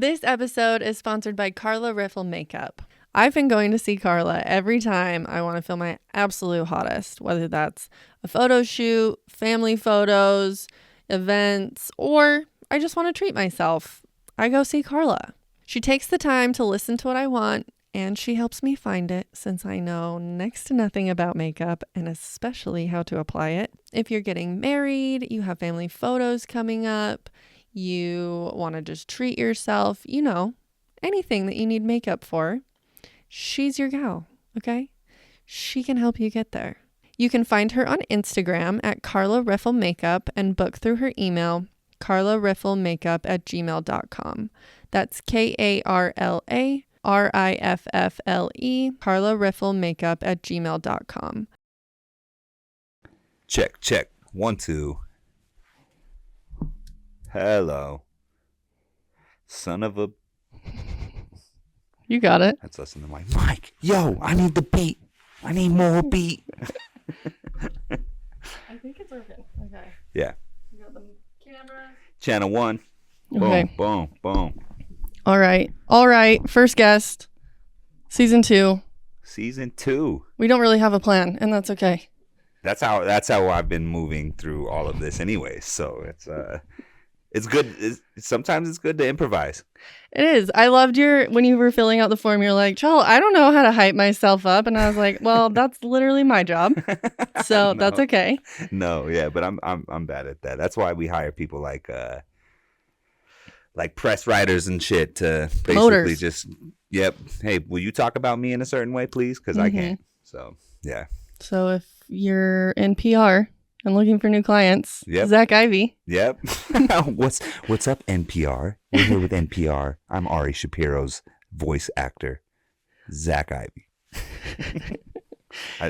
This episode is sponsored by Carla Riffle Makeup. I've been going to see Carla every time I want to feel my absolute hottest, whether that's a photo shoot, family photos, events, or I just want to treat myself. I go see Carla. She takes the time to listen to what I want, and she helps me find it since I know next to nothing about makeup and especially how to apply it. If you're getting married, you have family photos coming up, you want to just treat yourself, you know, anything that you need makeup for, she's your gal, okay? She can help you get there. You can find her on Instagram at Carla Riffle Makeup and book through her email, carlarifflemakeup@gmail.com. That's KARLARIFFLE, carlarifflemakeup@gmail.com. Check. 1, 2. Hello. Son of a... You got it. That's us in the mic. Mike, yo, I need the beat. I need more beat. I think it's working. Okay. Yeah. You got the camera. Channel 1. Boom, Okay. boom, boom. All right. First guest. Season 2. Season 2. We don't really have a plan, and that's okay. That's how I've been moving through all of this anyway. So it's good. Sometimes it's good to improvise. It is. I loved when you were filling out the form, you're like, Chell, I don't know how to hype myself up. And I was like, well, that's literally my job. So No. That's okay. No, yeah, but I'm bad at that. That's why we hire people like press writers and shit to basically Promoters. just, yep. Hey, will you talk about me in a certain way, please? Because I can't. So, yeah. So if you're in PR and looking for new clients, Yep. Zac Ivie. Yep. What's up, NPR? We're here with NPR. I'm Ari Shapiro's voice actor, Zac Ivie.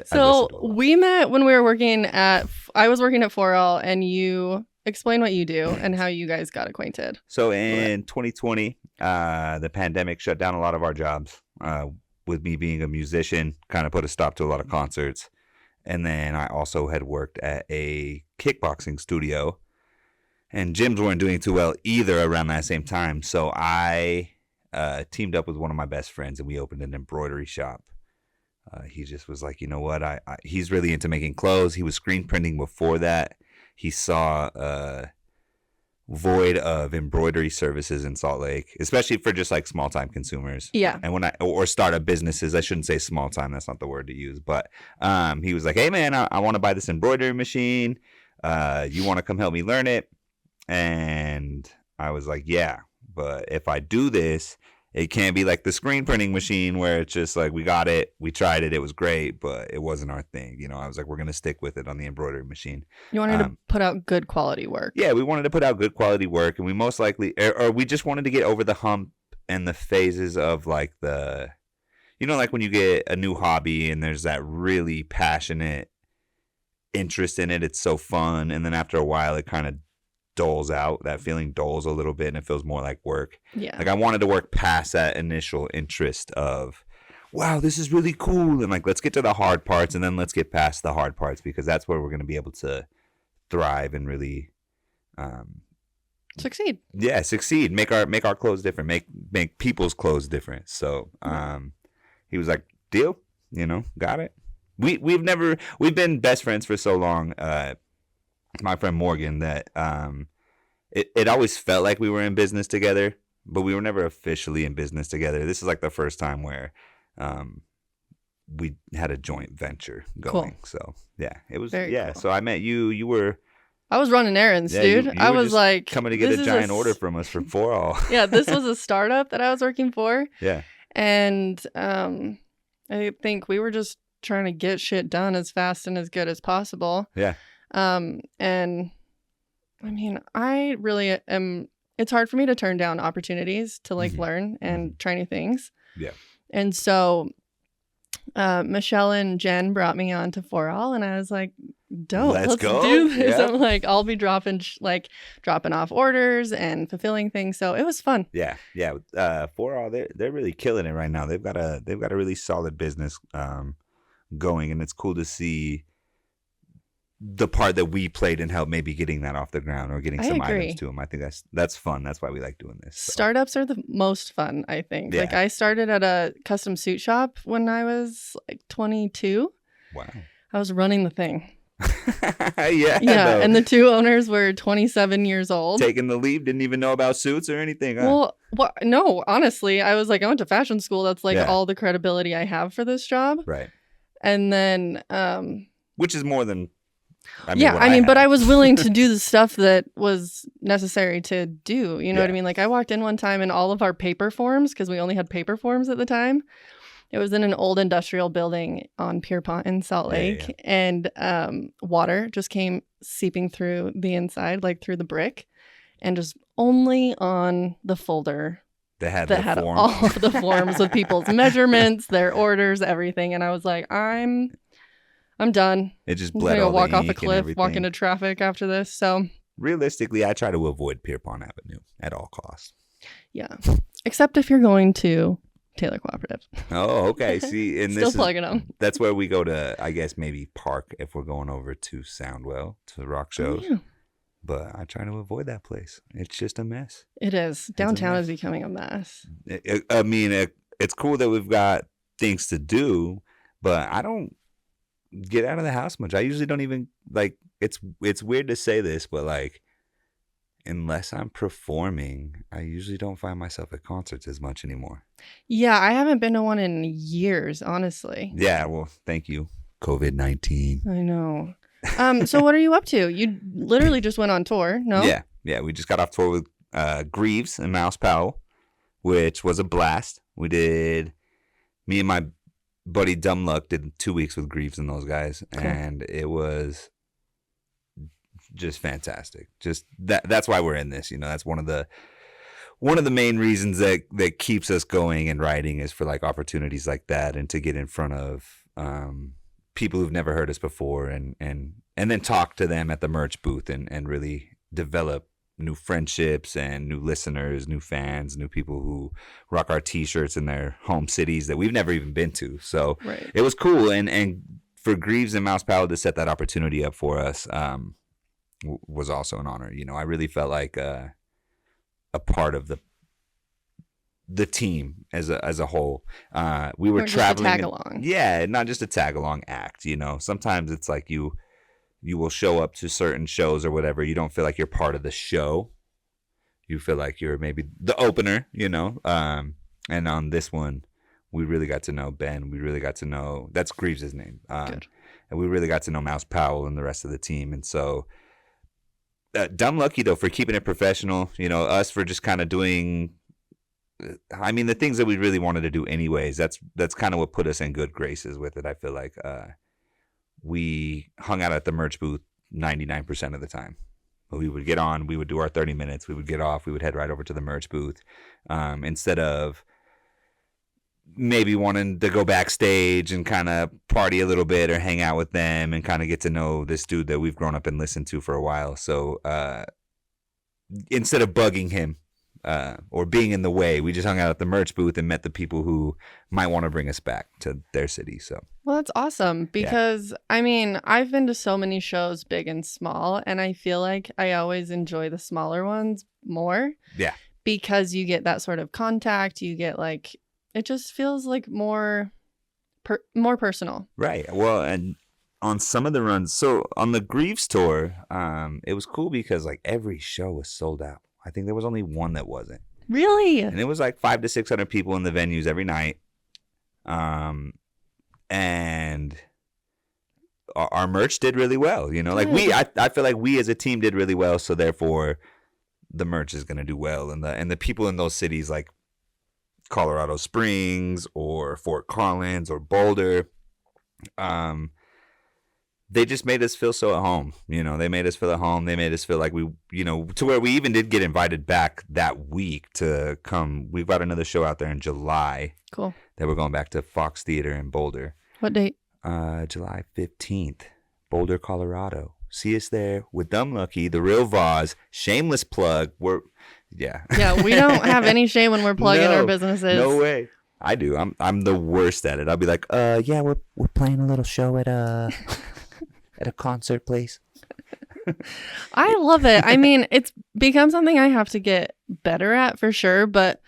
So we met when we were I was working at 4All, and you explain what you do and how you guys got acquainted. So in 2020, the pandemic shut down a lot of our jobs. With me being a musician, kind of put a stop to a lot of concerts. And then I also had worked at a kickboxing studio, and gyms weren't doing too well either around that same time. So I teamed up with one of my best friends, and we opened an embroidery shop. He just was like, you know what? He's really into making clothes. He was screen printing before that. He saw a void of embroidery services in Salt Lake, especially for just like small time consumers. Yeah. And or startup businesses, I shouldn't say small time. That's not the word to use. But he was like, hey, man, I want to buy this embroidery machine. You want to come help me learn it? And I was like, yeah, but if I do this, it can't be like the screen printing machine where it's just like, we got it, we tried it, it was great, but it wasn't our thing. You know, I was like, we're going to stick with it on the embroidery machine. You wanted to put out good quality work. Yeah, we wanted to put out good quality work, and we most likely, or we just wanted to get over the hump and the phases of like like when you get a new hobby and there's that really passionate interest in it, it's so fun. And then after a while, it kind of dulls out. That feeling dulls a little bit, and it feels more like work. Yeah. Like I wanted to work past that initial interest of, wow, this is really cool. And like, let's get to the hard parts, and then let's get past the hard parts, because that's where we're going to be able to thrive and really succeed. Yeah, succeed. Make our clothes different. Make people's clothes different. So he was like, deal, got it. We've been best friends for so long. My friend Morgan, that it always felt like we were in business together, but we were never officially in business together. This is like the first time where we had a joint venture going. Cool. So yeah, it was Very cool. So I met you. You were. I was running errands, dude. You I were was just like coming to get a giant order from us for 4All. Yeah, this was a startup that I was working for. Yeah. And I think we were just trying to get shit done as fast and as good as possible. Yeah. And I mean, I really am. It's hard for me to turn down opportunities to learn and try new things. Yeah. And so Michelle and Jen brought me on to 4All, and I was like, dope, let's go. do this. Yeah. I'm like, I'll be dropping off orders and fulfilling things. So it was fun. Yeah. 4All, they're really killing it right now. They've got a really solid business going, and it's cool to see the part that we played in help maybe getting that off the ground or getting I some agree. items to them. I think that's fun. That's why we like doing this. So. Startups are the most fun, I think. Yeah. Like I started at a custom suit shop when I was like 22. Wow. I was running the thing. Yeah. Yeah, and the two owners were 27 years old. Taking the leave, didn't even know about suits or anything. Huh? Well, no, honestly, I was like, I went to fashion school. That's like Yeah. all the credibility I have for this job. Right. And then, which is more than, but I was willing to do the stuff that was necessary to do. You know what I mean? Like I walked in one time and all of our paper forms, because we only had paper forms at the time. It was in an old industrial building on Pierpont in Salt Lake. And water just came seeping through the inside, like through the brick, and just only on the folder that had all of the forms with people's measurements, their orders, everything. And I was like, I'm done. It just I'm bled gonna all walk the off a ink and cliff, everything. walk into traffic after this. So realistically, I try to avoid Pierpont Avenue at all costs. Yeah, except if you're going to Taylor Cooperative. Oh, okay. See, and Still plugging them. That's where we go to, I guess, maybe Park if we're going over to Soundwell to the rock shows. Yeah. But I try to avoid that place. It's just a mess. It is. Downtown is becoming a mess. I mean, it's cool that we've got things to do, but I don't get out of the house much. I usually don't even, like, it's weird to say this, but, like, unless I'm performing, I usually don't find myself at concerts as much anymore. Yeah, I haven't been to one in years, honestly. Yeah, well, thank you, COVID-19. I know. So what are you up to? You literally just went on tour, no? Yeah. We just got off tour with Greaves and Mouse Powell, which was a blast. Me and my buddy Dumb Luck did 2 weeks with Greaves and those guys, cool. And it was just fantastic. Just that's why we're in this. You know, that's one of the main reasons that keeps us going and writing is for like opportunities like that and to get in front of people who've never heard us before and then talk to them at the merch booth and really develop new friendships and new listeners, new fans, new people who rock our t-shirts in their home cities that we've never even been to. So right. It was cool. And for Greaves and Mouse Powell to set that opportunity up for us was also an honor. You know, I really felt like a part of the team as a whole. We were traveling. Just a tag along. Yeah, not just a tag along act. You know, sometimes it's like you will show up to certain shows or whatever. You don't feel like you're part of the show. You feel like you're maybe the opener. You know, and on this one, we really got to know Ben. We really got to know that's Greaves' name. Good. And we really got to know Mouse Powell and the rest of the team. And so. Dumb Lucky though for keeping it professional, you know, us for just kind of doing, I mean, the things that we really wanted to do anyways. That's kind of what put us in good graces with it. I feel like we hung out at the merch booth 99% of the time. We would get on, we would do our 30 minutes, we would get off, we would head right over to the merch booth instead of maybe wanting to go backstage and kind of party a little bit or hang out with them and kind of get to know this dude that we've grown up and listened to for a while. So instead of bugging him or being in the way, we just hung out at the merch booth and met the people who might want to bring us back to their city. So well, that's awesome because I mean, I've been to so many shows, big and small, and I feel like I always enjoy the smaller ones more. Yeah, because you get that sort of contact. You get like. It just feels like more personal. Right. Well, and on some of the runs, so on the Greaves tour, it was cool because like every show was sold out. I think there was only one that wasn't. Really? And it was like 500 to 600 people in the venues every night. And our merch did really well. You know, like I feel like we as a team did really well. So therefore, the merch is going to do well. And the people in those cities like Colorado Springs or Fort Collins or Boulder, they just made us feel so at home. You know, they made us feel at home. They made us feel like we, you know, to where we even did get invited back that week to come. We've got another show out there in July. Cool. That we're going back to Fox Theater in Boulder. What date? July 15th, Boulder, Colorado. See us there with Dumb Lucky, The Real Vaz, shameless plug. Yeah, we don't have any shame when we're plugging our businesses. No way. I do. I'm the worst at it. I'll be like, yeah, we're playing a little show at at a concert place. I love it. I mean, it's become something I have to get better at for sure, but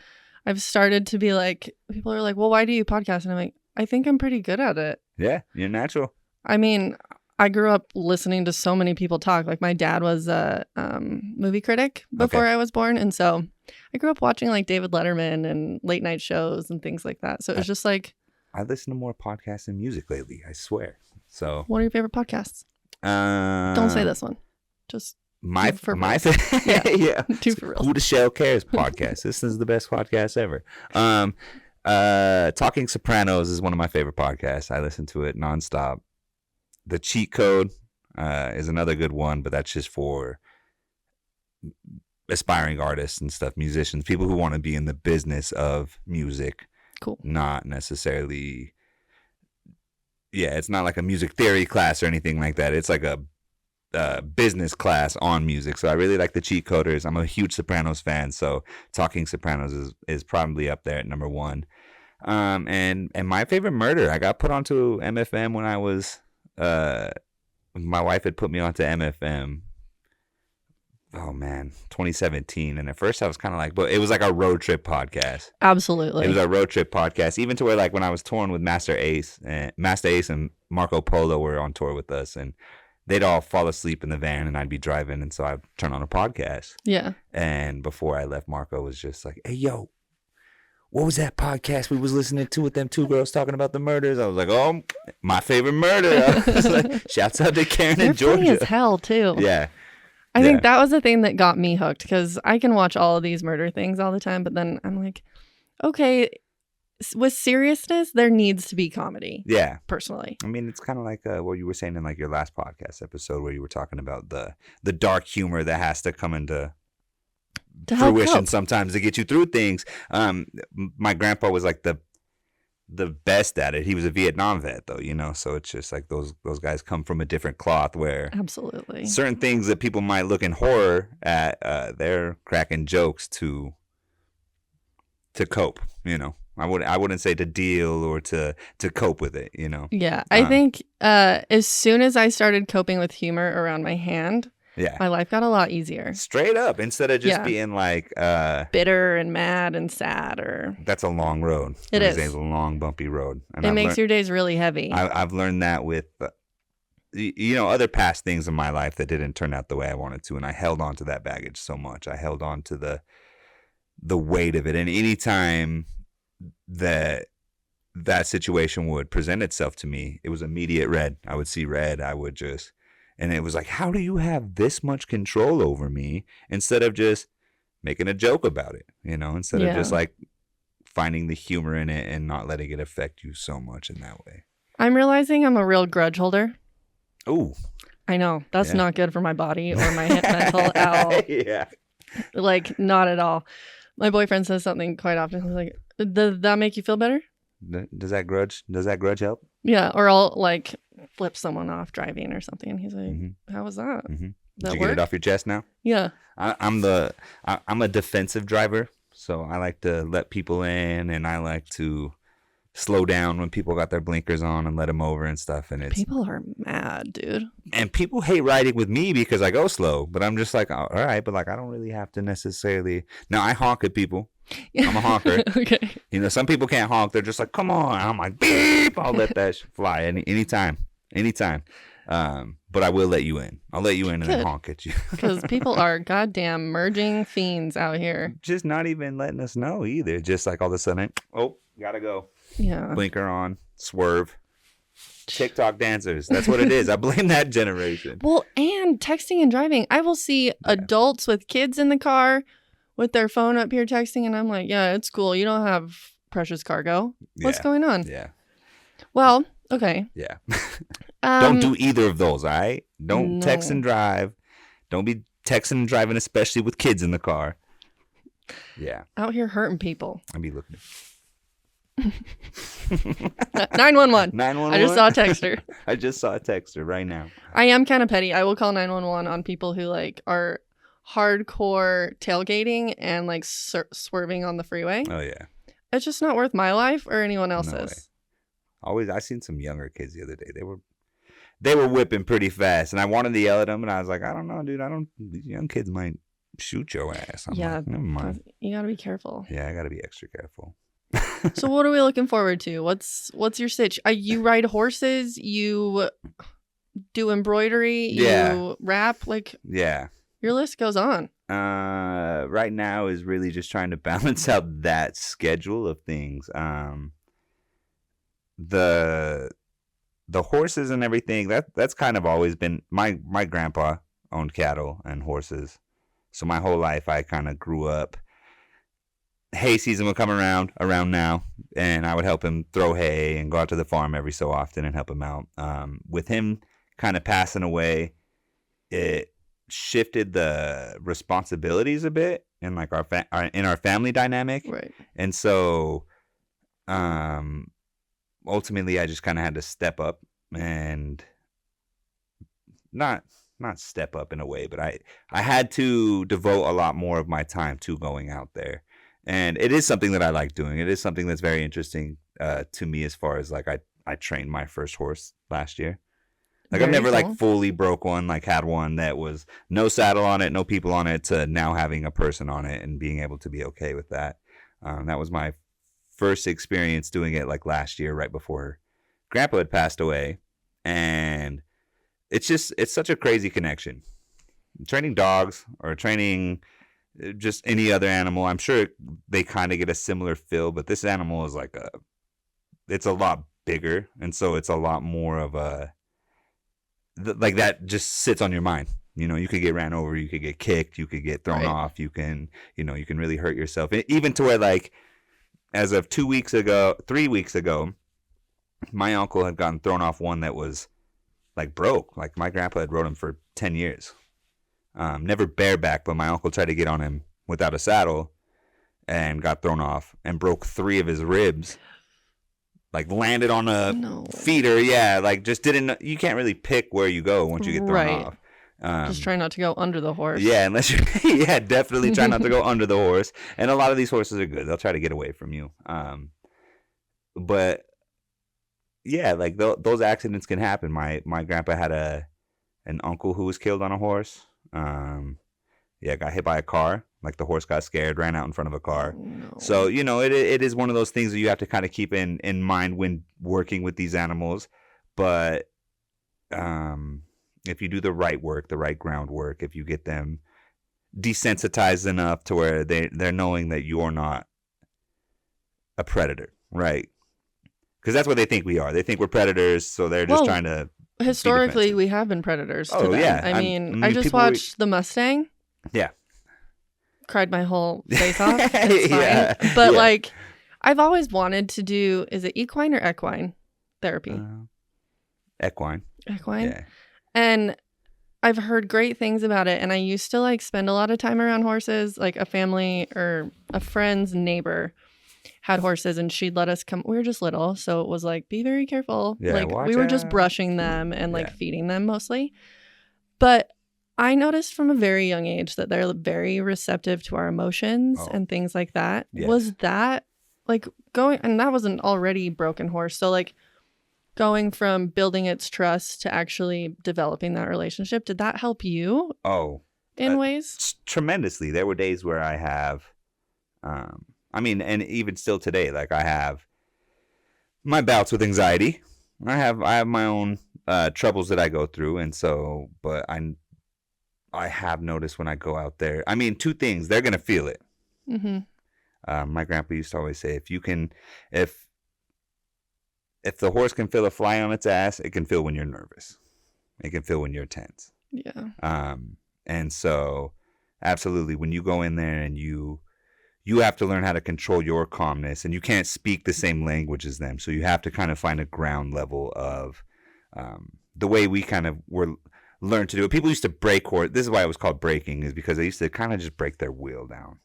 I've started to be like, people are like, well, why do you podcast? And I'm like, I think I'm pretty good at it. Yeah, you're natural. I mean, I grew up listening to so many people talk. Like my dad was a movie critic before I was born. And so I grew up watching like David Letterman and late night shows and things like that. So it was just like. I listen to more podcasts than music lately, I swear. So. What are your favorite podcasts? Don't say this one. Just yeah. Yeah. Two for real. Who the Shell Cares podcast. This is the best podcast ever. Talking Sopranos is one of my favorite podcasts. I listen to it nonstop. The Cheat Code is another good one, but that's just for aspiring artists and stuff, musicians, people who want to be in the business of music. Cool. Not necessarily. Yeah, it's not like a music theory class or anything like that. It's like a business class on music. So I really like the Cheat Coders. I'm a huge Sopranos fan, so Talking Sopranos is probably up there at number one. And my favorite murder, I got put onto MFM when I was my wife had put me onto MFM. Oh man, 2017. And at first I was kind of like, but it was like a road trip podcast. Absolutely. It was a road trip podcast, even to where like when I was touring with Master Ace and Marco Polo were on tour with us, and they'd all fall asleep in the van and I'd be driving. And so I'd turn on a podcast. Yeah. And before I left, Marco was just like, hey, yo, what was that podcast we was listening to with them two girls talking about the murders? I was like, oh, my favorite murder. I was like, shouts out to Karen They're and Georgia. funny as hell too. Yeah. I think that was the thing that got me hooked, because I can watch all of these murder things all the time, but then I'm like, okay, with seriousness, there needs to be comedy. Yeah. Personally. I mean, it's kind of like what you were saying in like your last podcast episode where you were talking about the dark humor that has to come into fruition sometimes to get you through things. My grandpa was like the best at it. He was a Vietnam vet though, you know, so it's just like those guys come from a different cloth where absolutely certain things that people might look in horror at, they're cracking jokes to cope, you know. I wouldn't say to deal or to cope with it, you know. Yeah, I think as soon as I started coping with humor around my hand, my life got a lot easier. Straight up, instead of just being like bitter and mad and sad, or that's a long road. It is a long bumpy road. And it makes your days really heavy. I've learned that with other past things in my life that didn't turn out the way I wanted to, and I held on to that baggage so much. I held on to the weight of it, and anytime that situation would present itself to me, it was immediate red. I would see red. And it was like, how do you have this much control over me instead of just making a joke about it, you know, instead of just like finding the humor in it and not letting it affect you so much in that way. I'm realizing I'm a real grudge holder. Oh, I know. That's not good for my body or my mental at all. Yeah. Like, not at all. My boyfriend says something quite often. He's like, does that make you feel better? Does that grudge help? Yeah. Or I'll like flip someone off driving or something. And he's like, how was that? Mm-hmm. Did you get it off your chest now? Yeah. I'm a defensive driver. So I like to let people in, and I like to slow down when people got their blinkers on and let them over and stuff. And people are mad, dude. And people hate riding with me because I go slow, but I'm just like, all right, but like I don't really have to necessarily. Now I honk at people. I'm a honker. Okay. You know, some people can't honk. They're just like, come on. I'm like, beep. I'll let that fly anytime. But I will let you in. I'll let you in and then honk at you. Because people are goddamn merging fiends out here. Just not even letting us know either. Just like all of a sudden, oh, gotta go. Yeah. Blinker on, swerve. TikTok dancers. That's what it is. I blame that generation. Well, and texting and driving. I will see adults with kids in the car with their phone up here texting, and I'm like, yeah, it's cool. You don't have precious cargo. What's going on? Yeah. Well, okay. Yeah. Don't do either of those, all right? Don't text and drive. Don't be texting and driving, especially with kids in the car. Yeah. Out here hurting people. I'll be looking. 911. 911. I just saw a texter. I just saw a texter right now. I am kind of petty. I will call 911 on people who like are hardcore tailgating and like swerving on the freeway. Oh yeah. It's just not worth my life or anyone else's. No way. I seen some younger kids the other day. they were whipping pretty fast, and I wanted to yell at them, and I was like, I don't know, dude. These young kids might shoot your ass. I'm like, never mind. You gotta be careful. Yeah, I gotta be extra careful. So what are we looking forward to? What's your stitch? You ride horses, you do embroidery, you rap, like your list goes on. Right now is really just trying to balance out that schedule of things. The horses and everything, that's kind of always been my grandpa owned cattle and horses. So my whole life I kind of grew up. Hay season would come around now, and I would help him throw hay and go out to the farm every so often and help him out. With him kind of passing away, it shifted the responsibilities a bit in like in our family dynamic, right? And so, ultimately, I just kind of had to step up and not step up in a way, but I had to devote a lot more of my time to going out there. And it is something that I like doing. It is something that's very interesting to me as far as like I trained my first horse last year. Like I've never like fully broke one, like had one that was no saddle on it, no people on it, to now having a person on it and being able to be okay with that. That was my first experience doing it like last year, right before Grandpa had passed away. And it's such a crazy connection. Training dogs or training just any other animal, I'm sure they kind of get a similar feel, but this animal is it's a lot bigger, and so it's a lot more of a like that just sits on your mind. You know, you could get ran over, you could get kicked, you could get thrown off, you can really hurt yourself. Even to where like as of 3 weeks ago, my uncle had gotten thrown off one that was like broke. Like my grandpa had rode him for 10 years. Never bareback, but my uncle tried to get on him without a saddle and got thrown off and broke 3 of his ribs. Like landed on a feeder. Yeah, like just didn't. You can't really pick where you go once you get thrown off. Just try not to go under the horse. Yeah, unless you definitely try not to go under the horse. And a lot of these horses are good. They'll try to get away from you. But yeah, like those accidents can happen. My grandpa had an uncle who was killed on a horse. Got hit by a car. Like the horse got scared, ran out in front of a car. No. So, it is one of those things that you have to kind of keep in mind when working with these animals. But if you do the right work, the right groundwork, if you get them desensitized enough to where they're knowing that you're not a predator, right? Because that's what they think we are. They think we're predators, so they're just trying to. Historically, we have been predators to them. Yeah. I mean, I just watched The Mustang. Yeah. Cried my whole face off. It's fine. Yeah. But like, I've always wanted to do, is it equine or equine therapy? Equine. Equine? Yeah. And I've heard great things about it. And I used to like spend a lot of time around horses. Like a family or a friend's neighbor had horses and she'd let us come. We were just little. So it was like, be very careful. Yeah, like we were just brushing them and like feeding them mostly. But I noticed from a very young age that they're very receptive to our emotions and things like that. Yeah. Was that like going, and that was an already broken horse. So like going from building its trust to actually developing that relationship, did that help you? In ways? Tremendously. There were days where I have, and even still today, like I have my bouts with anxiety. I have my own troubles that I go through. And so, but I have noticed when I go out there, 2 things, they're going to feel it. Mm-hmm. My grandpa used to always say, if the horse can feel a fly on its ass, it can feel when you're nervous. It can feel when you're tense. Yeah. And so absolutely, when you go in there and you have to learn how to control your calmness, and you can't speak the same language as them. So you have to kind of find a ground level of the way we kind of learned to do it. People used to break horse. This is why it was called breaking, is because they used to kind of just break their wheel down,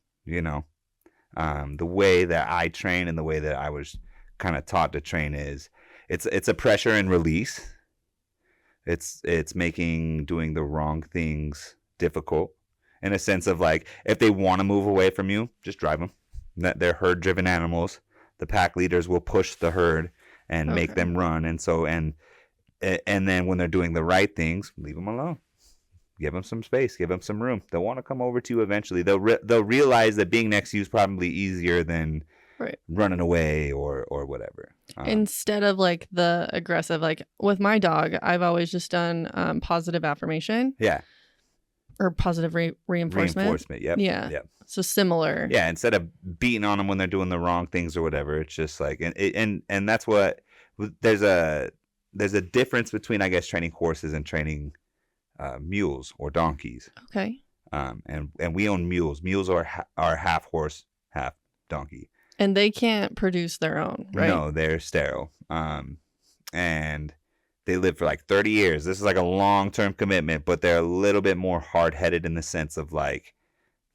the way that I train and the way that I was kind of taught to train is it's a pressure and release. It's making doing the wrong things difficult in a sense of like, if they want to move away from you, just drive them. They're herd driven animals. The pack leaders will push the herd and make them run. And so, And then when they're doing the right things, leave them alone. Give them some space. Give them some room. They'll want to come over to you eventually. They'll realize that being next to you is probably easier than Right. running away or whatever. Instead of like the aggressive, like with my dog, I've always just done positive affirmation. Yeah. Or positive reinforcement. Reinforcement. Yep. Yeah. Yep. So similar. Yeah. Instead of beating on them when they're doing the wrong things or whatever, it's just like, and that's what there's a difference between, I guess, training horses and training mules or donkeys. Okay. And we own mules. Mules are half horse, half donkey. And they can't produce their own, right? No, they're sterile. And they live for like 30 years. This is like a long-term commitment, but they're a little bit more hard-headed in the sense of like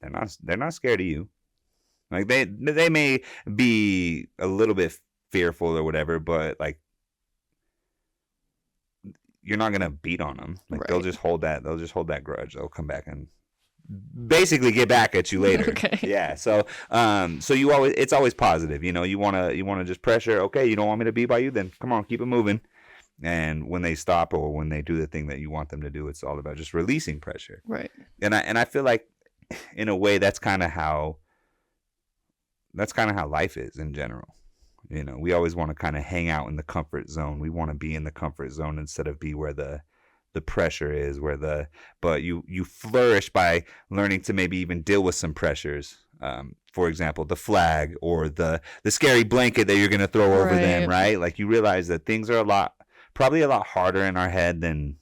they're not scared of you. Like they may be a little bit fearful or whatever, but like you're not gonna beat on them. Like Right. they'll just hold that grudge. They'll come back and basically get back at you later. Okay. Yeah. So it's always positive. You know, you wanna just pressure. Okay, you don't want me to be by you, then come on, keep it moving. And when they stop or when they do the thing that you want them to do, it's all about just releasing pressure. Right. And I feel like in a way that's kind of how life is in general. You know, we always want to kind of hang out in the comfort zone. We want to be in the comfort zone instead of be where the pressure is, but you flourish by learning to maybe even deal with some pressures. For example, the flag or the scary blanket that you're going to throw over them, right? Like you realize that things are probably a lot harder in our head than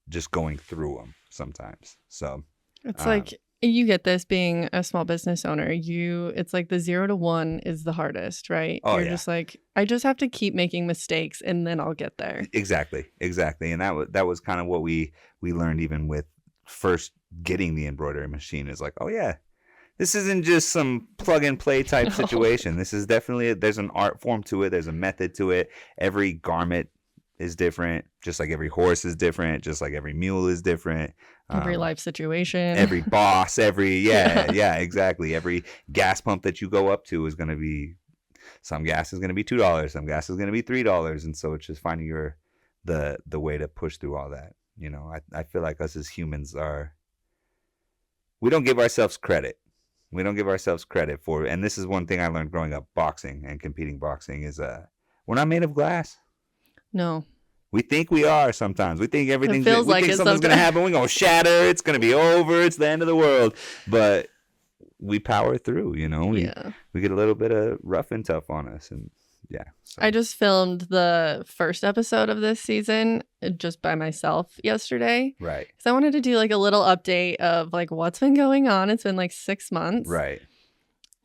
just going through them sometimes. So it's like you get this being a small business owner. It's like the 0 to 1 is the hardest, right? Oh, You're yeah. just like, I just have to keep making mistakes and then I'll get there. Exactly. And that was kind of what we learned even with first getting the embroidery machine. Is like, oh yeah, this isn't just some plug and play type situation. This is definitely there's an art form to it. There's a method to it. Every garment is different, just like every horse is different, just like every mule is different. Every life situation. Every boss, yeah, exactly. Every gas pump that you go up to is going to be, some gas is going to be $2, some gas is going to be $3. And so it's just finding the way to push through all that. You know, I feel like us as humans we don't give ourselves credit. We don't give ourselves credit for, and this is one thing I learned growing up boxing and competing boxing is we're not made of glass. No. We think we are sometimes. We think everything's feels like something's going to happen. We're going to shatter. It's going to be over. It's the end of the world. But we power through, you know. We get a little bit of rough and tough on us. And yeah. So. I just filmed the first episode of this season just by myself yesterday. Right. Because I wanted to do like a little update of like what's been going on. It's been like 6 months. Right.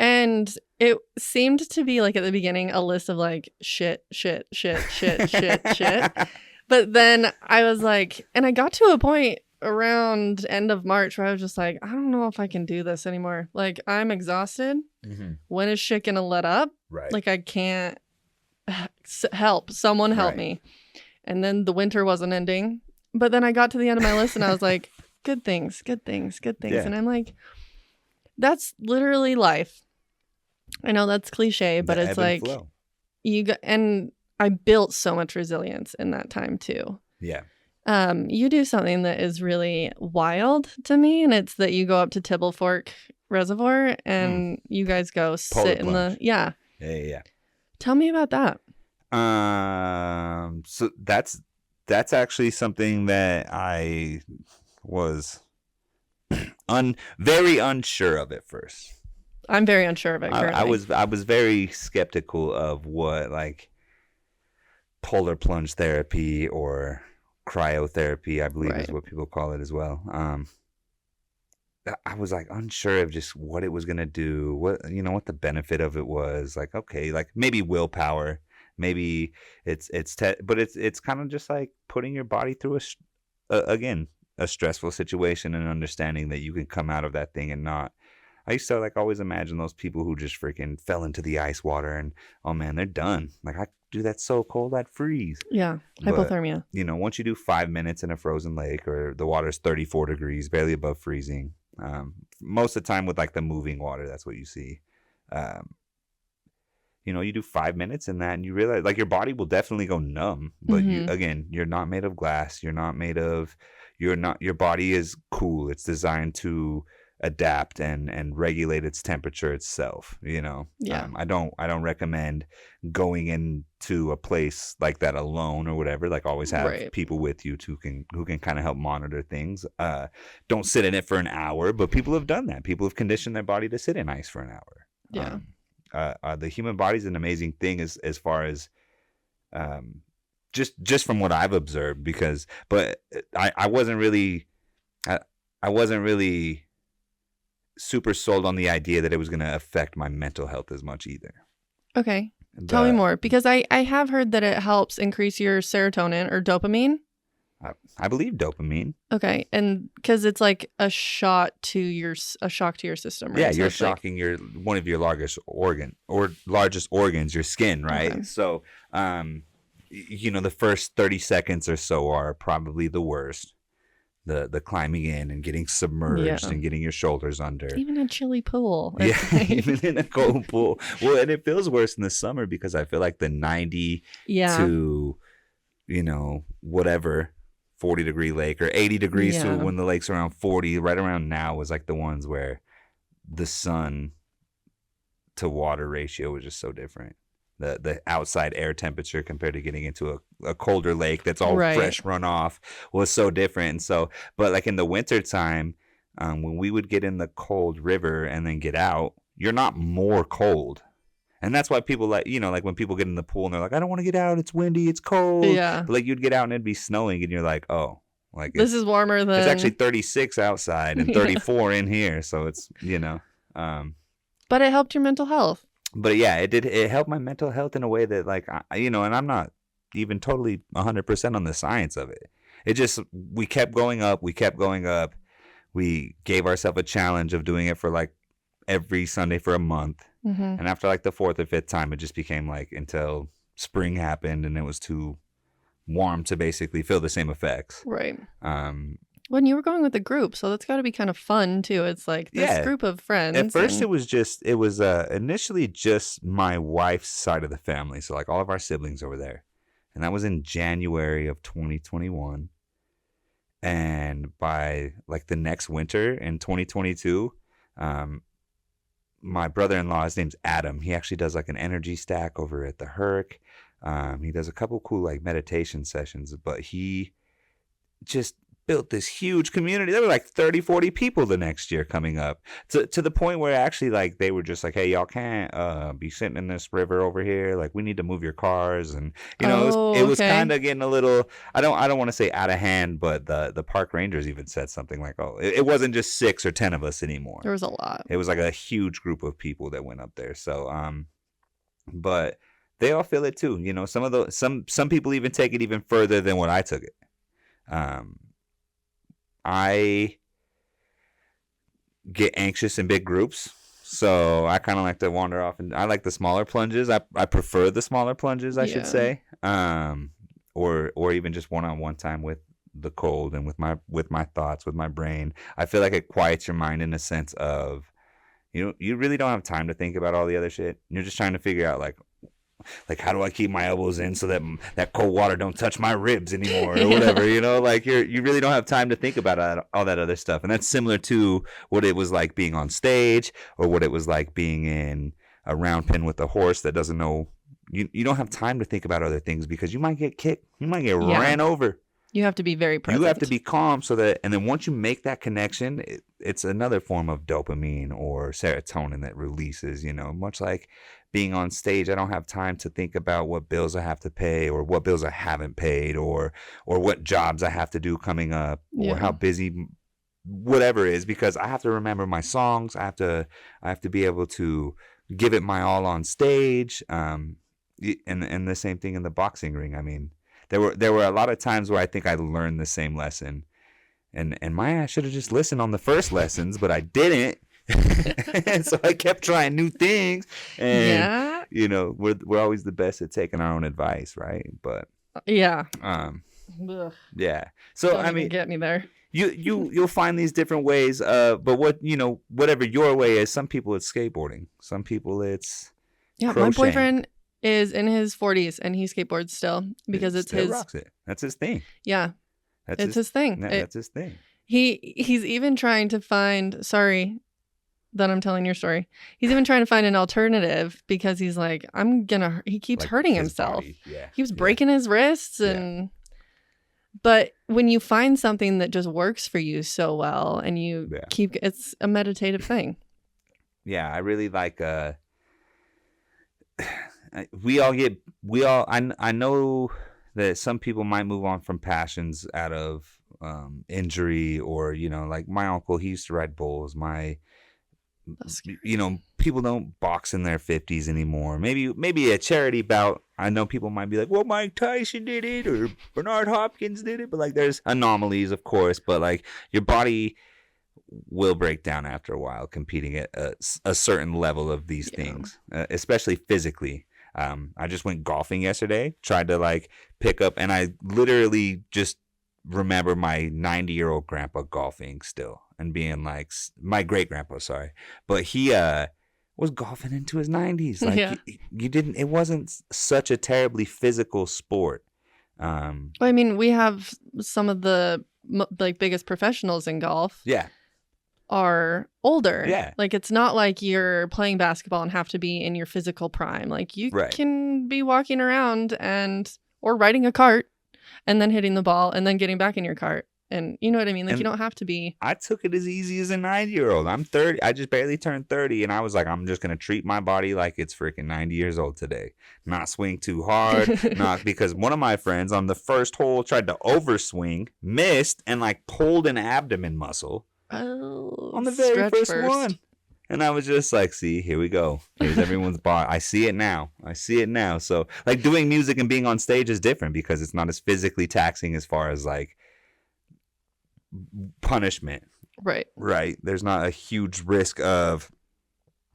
And it seemed to be like at the beginning a list of like shit. But then I was like, and I got to a point around end of March where I was just like, I don't know if I can do this anymore. Like I'm exhausted. Mm-hmm. When is shit gonna let up? Right. Like I can't help. Someone help me. And then the winter wasn't ending. But then I got to the end of my list and I was like, good things. Yeah. And I'm like, that's literally life. I know that's cliche, but it's like and I built so much resilience in that time too. Yeah. You do something that is really wild to me, and it's that you go up to Tibble Fork Reservoir and you guys go sit in the Yeah. Tell me about that. So that's actually something that I was very unsure of at first. I'm very unsure of it currently. I was very skeptical of what like polar plunge therapy or cryotherapy, I believe is what people call it as well. I was like unsure of just what it was gonna do, what the benefit of it was. Like, okay, like maybe willpower, maybe but it's kind of just like putting your body through a stressful situation and understanding that you can come out of that thing and not. I used to like always imagine those people who just freaking fell into the ice water and oh man, they're done. Like I do that so cold I'd freeze. Yeah, hypothermia. But, once you do 5 minutes in a frozen lake or the water's 34 degrees, barely above freezing. Most of the time with like the moving water, that's what you see. you do 5 minutes in that, and you realize like your body will definitely go numb. But you're not made of glass. Your body is cool. It's designed to adapt and regulate its temperature itself. Yeah. I don't recommend going into a place like that alone or whatever. Like, always have people with you who can kind of help monitor things. Don't sit in it for an hour, but people have done that. People have conditioned their body to sit in ice for an hour. The human body is an amazing thing as far as just from what I've observed, but I wasn't really super sold on the idea that it was going to affect my mental health as much either. Okay. Tell me more, because I have heard that it helps increase your serotonin or dopamine. I believe dopamine. Okay. And because it's like a shock to your system, right? Yeah, so you're shocking one of your largest organs, your skin, right? Okay. So, the first 30 seconds or so are probably the worst. The climbing in and getting submerged and getting your shoulders under. Even a chilly pool. Even in a cold pool. Well, and it feels worse in the summer because I feel like the 90 to, whatever, 40-degree lake or 80 degrees to when the lake's around 40, right around now is like the ones where the sun to water ratio is just so different. The outside air temperature compared to getting into a colder lake that's all fresh runoff was so different. And so, but like in the winter time, when we would get in the cold river and then get out, you're not more cold. And that's why people like when people get in the pool and they're like, I don't want to get out. It's windy. It's cold. Yeah. But like you'd get out and it'd be snowing and you're like, oh, like this is warmer than. It's actually 36 outside and 34 in here. So it's, But it helped your mental health. But yeah, it did. It helped my mental health in a way that, like, and I'm not even totally 100% on the science of it. It just, we kept going up. We gave ourselves a challenge of doing it for like every Sunday for a month. Mm-hmm. And after like the fourth or fifth time, it just became like until spring happened and it was too warm to basically feel the same effects. Right. When you were going with a group, so that's got to be kind of fun too. It's like this group of friends. At first, it was initially just my wife's side of the family. So like all of our siblings over there. And that was in January of 2021. And by like the next winter in 2022, my brother-in-law, his name's Adam. He actually does like an energy stack over at the Herc. He does a couple cool like meditation sessions, but he just built this huge community. There were like 30, 40 people the next year coming up to the point where actually like they were just like, hey, y'all can't be sitting in this river over here. Like we need to move your cars. And it was kind of getting a little, I don't want to say out of hand, but the park rangers even said something like, oh, it wasn't just 6 or 10 of us anymore. There was a lot. It was like a huge group of people that went up there. So, but they all feel it too. Some people even take it even further than what I took it. I get anxious in big groups, so I kind of like to wander off, and I like the smaller plunges. I prefer the smaller plunges, I should say, or even just one-on-one time with the cold and with my thoughts, with my brain. I feel like it quiets your mind in a sense of, you really don't have time to think about all the other shit. You're just trying to figure out like how do I keep my elbows in so that cold water don't touch my ribs anymore or whatever, like you really don't have time to think about all that other stuff. And that's similar to what it was like being on stage or what it was like being in a round pen with a horse that doesn't know. You don't have time to think about other things because you might get kicked. You might get ran over. You have to be very present. You have to be calm and then once you make that connection, it's another form of dopamine or serotonin that releases, much like being on stage. I don't have time to think about what bills I have to pay or what bills I haven't paid or what jobs I have to do coming up or how busy whatever is, because I have to remember my songs. I have to be able to give it my all on stage. And the same thing in the boxing ring. I mean, there were a lot of times where I think I learned the same lesson, and my ass should have just listened on the first lessons, but I didn't. And so I kept trying new things, and we're always the best at taking our own advice, right? But yeah. So don't even get me there. You'll find these different ways. But whatever your way is. Some people it's skateboarding. Some people it's Yeah, my Crocheting. boyfriend is in his 40s and he skateboards still because it's Still his. rocks it. That's his thing. Yeah, That's it's his thing. That's his thing. He's even trying to find. Sorry that I'm telling your story. He's even trying to find an alternative because he's like, he keeps Like hurting his himself. body. Yeah. He was breaking his wrists and. But when you find something that just works for you so well and you it's a meditative thing. Yeah, I really like I know that some people might move on from passions out of injury, or like my uncle, he used to ride bulls. People don't box in their 50s anymore. Maybe a charity bout. I know people might be like, well, Mike Tyson did it or Bernard Hopkins did it, but like there's anomalies, of course, but like your body will break down after a while competing at a certain level of these things, especially physically. I just went golfing yesterday, tried to like pick up, and I literally just remember my 90-year-old grandpa golfing still and being like, my great grandpa, sorry, but he was golfing into his 90s. Like it wasn't such a terribly physical sport. I mean, we have some of the like biggest professionals in golf. Yeah. Are older. Yeah. Like it's not like you're playing basketball and have to be in your physical prime. Like you can be walking around or riding a cart and then hitting the ball and then getting back in your cart. And you know what I mean? Like you don't have to be. I took it as easy as a 90-year-old. I'm 30. I just barely turned 30 and I was like, I'm just going to treat my body like it's freaking 90 years old today. Not swing too hard. Not because one of my friends on the first hole tried to overswing, missed, and like pulled an abdomen muscle. Oh, on the very first one. And I was just like, see, here we go. Here's everyone's bar. I see it now. So like doing music and being on stage is different because it's not as physically taxing as far as like punishment. Right. There's not a huge risk of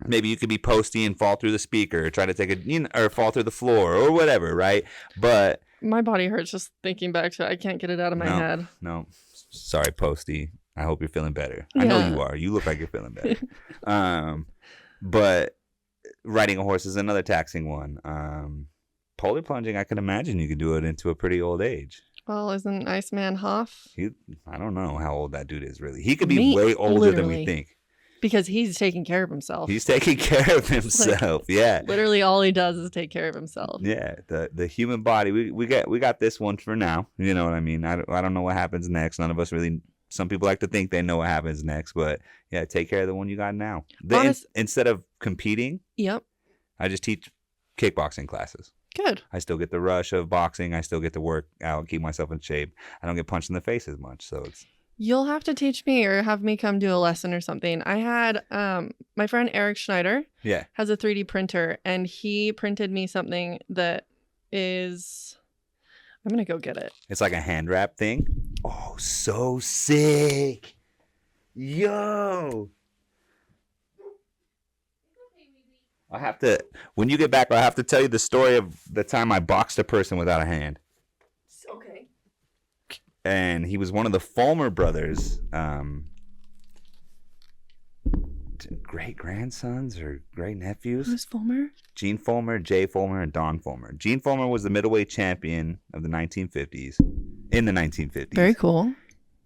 maybe you could be posty and fall through the speaker or try to take or fall through the floor or whatever. Right. But my body hurts just thinking back to it. I can't get it out of my head. No. Sorry, posty. I hope you're feeling better. I know you are. You look like you're feeling better. But riding a horse is another taxing one. Polar plunging, I can imagine you could do it into a pretty old age. Well, isn't Iceman Hoff? I don't know how old that dude is really. He could be way older than we think. Because he's taking care of himself. He's taking care of himself. Yeah. Literally all he does is take care of himself. Yeah. The human body, we got this one for now. You know what I mean? I don't know what happens next. None of us really. Some people like to think they know what happens next, but yeah, take care of the one you got now. Instead of competing, I just teach kickboxing classes. Good. I still get the rush of boxing. I still get to work out, keep myself in shape. I don't get punched in the face as much, so it's. You'll have to teach me or have me come do a lesson or something. I had my friend Eric Schneider. Yeah. Has a 3D printer, and he printed me something that is. I'm going to go get it. It's like a hand wrap thing. Oh, so sick. Yo. I have to, when you get back, I'll have to tell you the story of the time I boxed a person without a hand. Okay. And he was one of the Fulmer brothers. Great grandsons or great nephews. Who's Fulmer? Gene Fulmer, Jay Fulmer, and Don Fulmer. Gene Fulmer was the middleweight champion of the 1950s. In the 1950s. Very cool.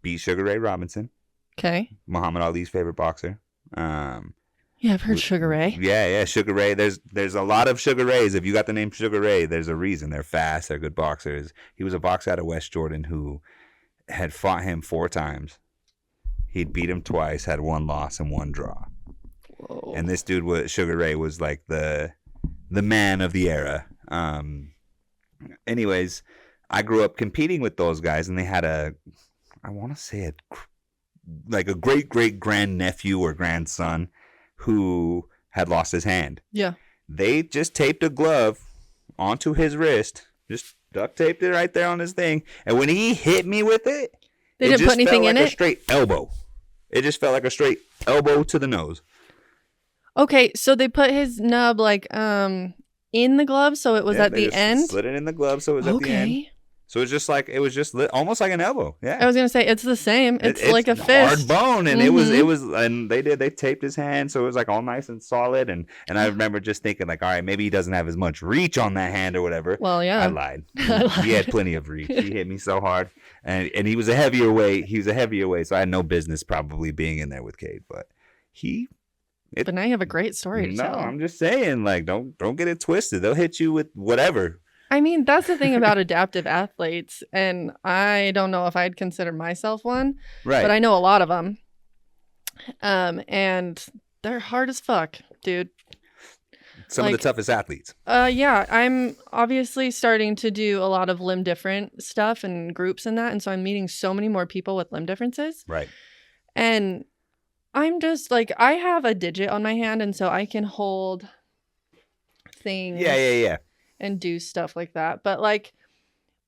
Beat Sugar Ray Robinson. Okay. Muhammad Ali's favorite boxer. Yeah, I've heard Sugar Ray. Yeah, Sugar Ray. There's a lot of Sugar Rays. If you got the name Sugar Ray, there's a reason. They're fast. They're good boxers. He was a boxer out of West Jordan who had fought him 4 times. He'd beat him twice, had 1 loss and 1 draw. Whoa. And this dude, Sugar Ray, was like the man of the era. Anyways, I grew up competing with those guys, and they had a great grandnephew or grandson who had lost his hand. Yeah. They just taped a glove onto his wrist, just duct taped it right there on his thing, and when he hit me with it, they didn't put anything in it. A straight elbow. It just felt like a straight elbow to the nose. Okay, so they put his nub like in the glove, so it was at the end. Slid it in the glove, so it was at the end. So it was just almost like an elbow. Yeah. I was gonna say it's the same. It's like a hard fist. bone, and it was, and they taped his hand, so it was like all nice and solid. And I remember just thinking like, all right, maybe he doesn't have as much reach on that hand or whatever. Well, yeah, I lied. He had plenty of reach. He hit me so hard, and he was a heavier weight. So I had no business probably being in there with Cade, but but now you have a great story to tell. No, I'm just saying, like, don't get it twisted. They'll hit you with whatever. I mean, that's the thing about adaptive athletes, and I don't know if I'd consider myself one, right? But I know a lot of them, and they're hard as fuck, dude. Some of the toughest athletes. Yeah, I'm obviously starting to do a lot of limb different stuff and groups and that, and so I'm meeting so many more people with limb differences. Right. And I'm just like, I have a digit on my hand, and so I can hold things. Yeah. And do stuff like that. But like,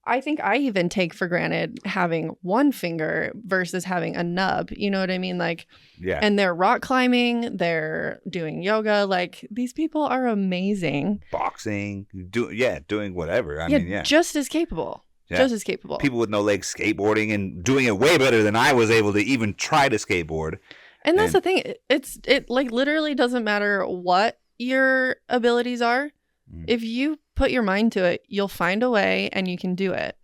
I think I even take for granted having one finger versus having a nub. You know what I mean? Like, yeah. And they're rock climbing, they're doing yoga. Like, these people are amazing. Boxing, doing whatever. I mean, just as capable. Yeah. Just as capable. People with no legs skateboarding and doing it way better than I was able to even try to skateboard. And that's the thing. It like literally doesn't matter what your abilities are. If you put your mind to it, you'll find a way and you can do it.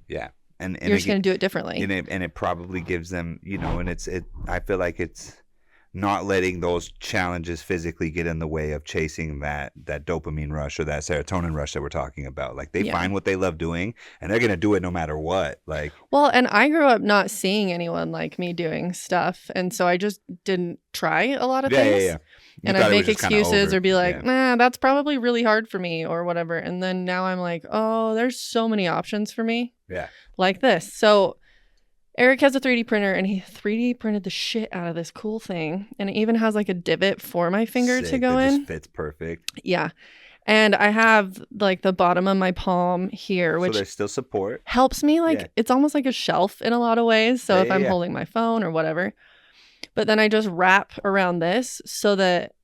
Yeah. And you're just going to do it differently. And it probably gives them, and I feel like it's not letting those challenges physically get in the way of chasing that dopamine rush or that serotonin rush that we're talking about. Like they find what they love doing and they're going to do it no matter what. Like, well, and I grew up not seeing anyone like me doing stuff. And so I just didn't try a lot of things. Yeah. And I'd make excuses or be like, nah, that's probably really hard for me or whatever. And then now I'm like, oh, there's so many options for me. Yeah. Like this. So Eric has a 3D printer and he 3D printed the shit out of this cool thing. And it even has like a divot for my finger to go in. Just fits perfect. Yeah. And I have like the bottom of my palm here, which there's still support. Helps me. Like it's almost like a shelf in a lot of ways. So if I'm holding my phone or whatever. But then I just wrap around this so that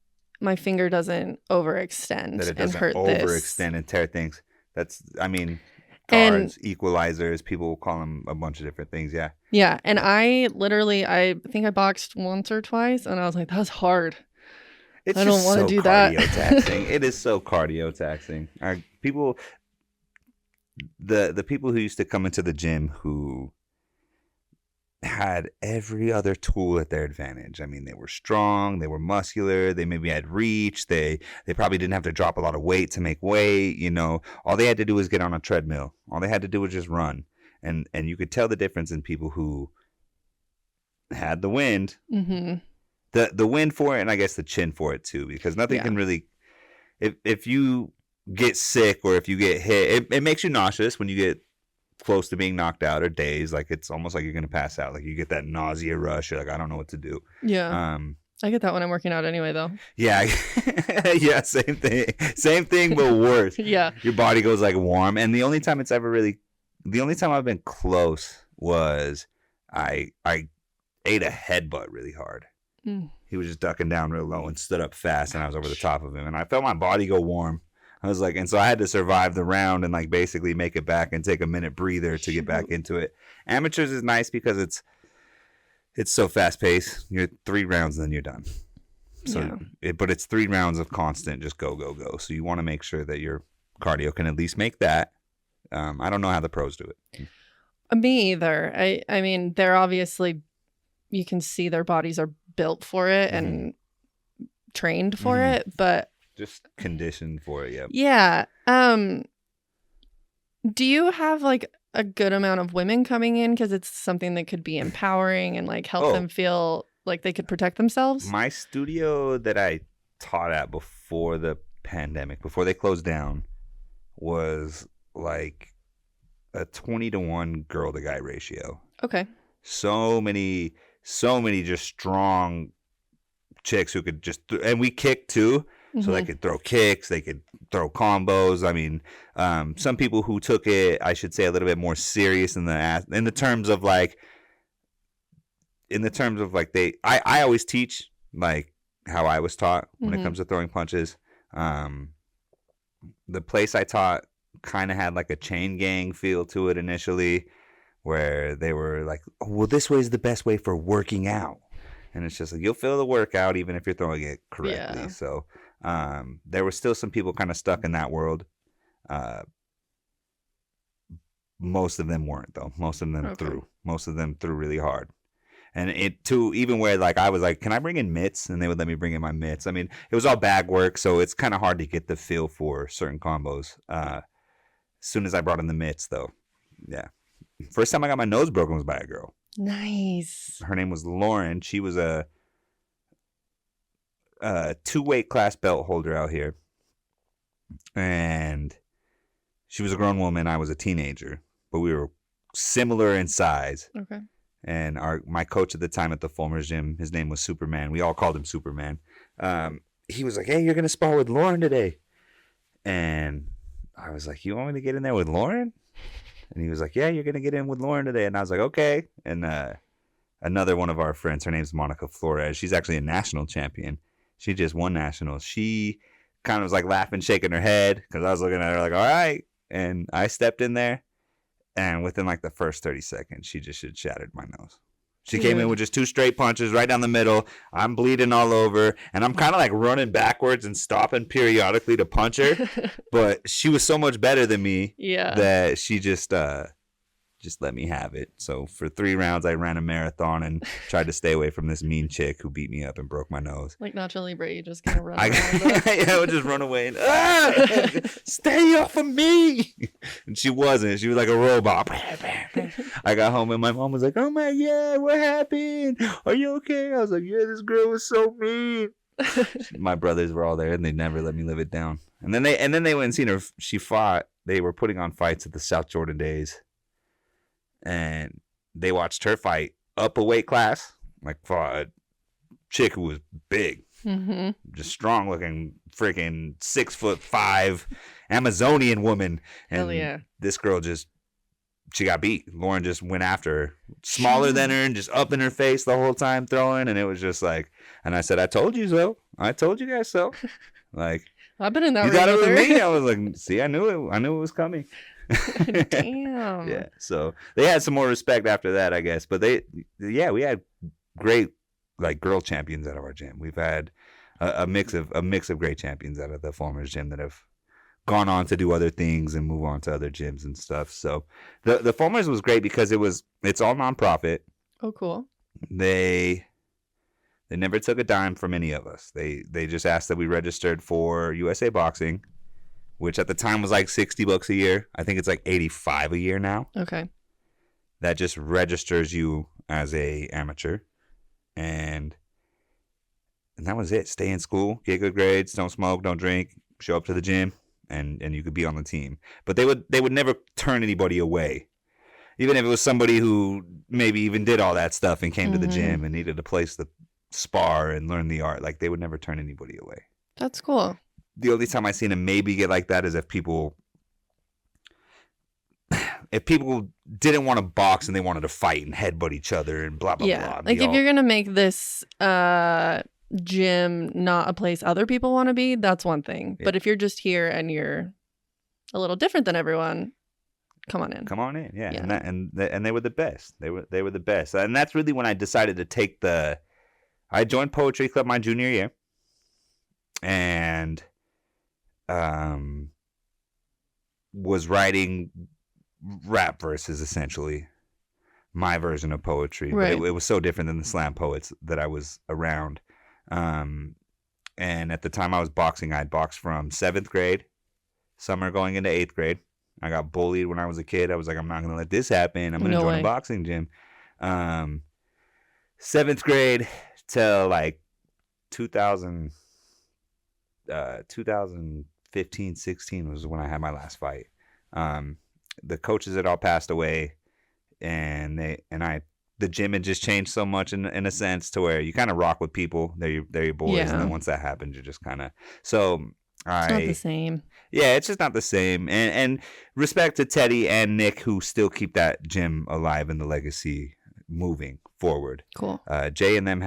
my finger doesn't overextend and hurt this. Overextend and tear things. That's, I mean, guards, equalizers, people will call them a bunch of different things. Yeah. Yeah. And I think I boxed once or twice and I was like, that's hard. I don't want to do that. Taxing. It is so cardio taxing. The people who used to come into the gym who had every other tool at their advantage. I mean, they were strong, they were muscular, they maybe had reach, they probably didn't have to drop a lot of weight to make weight, all they had to do was get on a treadmill. All they had to do was just run. And you could tell the difference in people who had the wind, the wind for it, and I guess the chin for it too, because nothing can really, if you get sick or if you get hit, it makes you nauseous when you get close to being knocked out or dazed. Like it's almost like you're gonna pass out. Like you get that nausea rush. You're like, I don't know what to do. Yeah. I get that when I'm working out anyway, though. Yeah. Yeah. Same thing, but worse. Yeah. Your body goes like warm. And the only time I've been close was I ate a headbutt really hard. He was just ducking down real low and stood up fast, and I was over the top of him, and I felt my body go warm. I was like, and so I had to survive the round and like basically make it back and take a minute breather to get back into it. Amateurs is nice because it's so fast paced. You're 3 rounds and then you're done. So, but it's 3 rounds of constant, just go, go, go. So you want to make sure that your cardio can at least make that. I don't know how the pros do it. Me either. I mean, they're obviously, you can see their bodies are built for it and trained for it, but just conditioned for it. Yeah. Do you have like a good amount of women coming in because it's something that could be empowering and like help them feel like they could protect themselves? My studio that I taught at before the pandemic, before they closed down, was like a 20-to-1 girl to guy ratio. Okay. So many just strong chicks who could just and we kicked too. So they could throw kicks, they could throw combos. I mean, some people who took it, I should say, a little bit more serious in the terms of like I always teach like how I was taught when it comes to throwing punches. The place I taught kind of had like a chain gang feel to it initially, where they were like, oh, well, this way is the best way for working out. And it's just like, you'll feel the workout even if you're throwing it correctly. Yeah. So there were still some people kind of stuck in that world. Most of them weren't, though. Most of them threw. Most of them threw really hard. And it too, even where like I was like, can I bring in mitts? And they would let me bring in my mitts. I mean, it was all bag work, so it's kind of hard to get the feel for certain combos. As soon as I brought in the mitts, though, yeah. First time I got my nose broken was by a girl. Nice. Her name was Lauren. She was a 2-weight class belt holder out here, and she was a grown woman. I was a teenager, but we were similar in size. Okay. And my coach at the time at the Fulmer's gym, his name was Superman. We all called him Superman. He was like, hey, you're going to spar with Lauren today. And I was like, you want me to get in there with Lauren? And he was like, yeah, you're going to get in with Lauren today. And I was like, okay. And another one of our friends, her name's Monica Flores. She's actually a national champion. She just won nationals. She kind of was like laughing, shaking her head because I was looking at her like, all right. And I stepped in there. And within like the first 30 seconds, she just had shattered my nose. She came in with just 2 straight punches right down the middle. I'm bleeding all over. And I'm kind of like running backwards and stopping periodically to punch her. But she was so much better than me that she just let me have it. So for 3 rounds, I ran a marathon and tried to stay away from this mean chick who beat me up and broke my nose. Like Nacho Libre, you just kind of run I would just run away and, stay off of me. And she wasn't. She was like a robot. I got home and my mom was like, oh my God, what happened? Are you okay? I was like, yeah, this girl was so mean. My brothers were all there and they never let me live it down. And then they went and seen her. She fought. They were putting on fights at the South Jordan days. And they watched her fight up a weight class, like fought a chick who was big, just strong looking, freaking 6'5" Amazonian woman. And hell yeah. This girl she got beat. Lauren just went after her, smaller than her and just up in her face the whole time throwing. And it was just like, and I said, I told you so. I told you guys so. Like, I've been in that you room thought it with was her. me? I was like, see, I knew it. I knew it was coming. Damn. Yeah, so they had some more respect after that, I guess. But we had great like girl champions out of our gym. We've had a mix of great champions out of the Fulmer's gym that have gone on to do other things and move on to other gyms and stuff. So the Fulmer's was great because it's all nonprofit. Oh, cool. They never took a dime from any of us. They just asked that we registered for USA Boxing, which at the time was like $60 a year. I think it's like $85 a year now. Okay. That just registers you as a amateur. And that was it. Stay in school, get good grades, don't smoke, don't drink, show up to the gym, and you could be on the team. But they would never turn anybody away. Even if it was somebody who maybe even did all that stuff and came to the gym and needed a place to spar and learn the art, like they would never turn anybody away. That's cool. The only time I've seen him maybe get like that is if people didn't want to box and they wanted to fight and headbutt each other and blah, blah, blah. Like if you're going to make this gym not a place other people want to be, that's one thing. Yeah. But if you're just here and you're a little different than everyone, come on in. Come on in, yeah. And they were the best. They were the best. And that's really when I decided to take I joined Poetry Club my junior year. And was writing rap verses, essentially my version of poetry. Right. But it was so different than the slam poets that I was around. And at the time I was boxing, I'd boxed from 7th grade, summer going into 8th grade. I got bullied when I was a kid. I was like, I'm not going to let this happen. I'm going to join a boxing gym. 7th grade till like 2015, 16 was when I had my last fight. The coaches had all passed away, and the gym had just changed so much in a sense to where you kind of rock with people. They're your boys, and then once that happens, you're just kind of it's not the same. Yeah, it's just not the same. And respect to Teddy and Nick, who still keep that gym alive and the legacy moving forward. Cool. Jay and them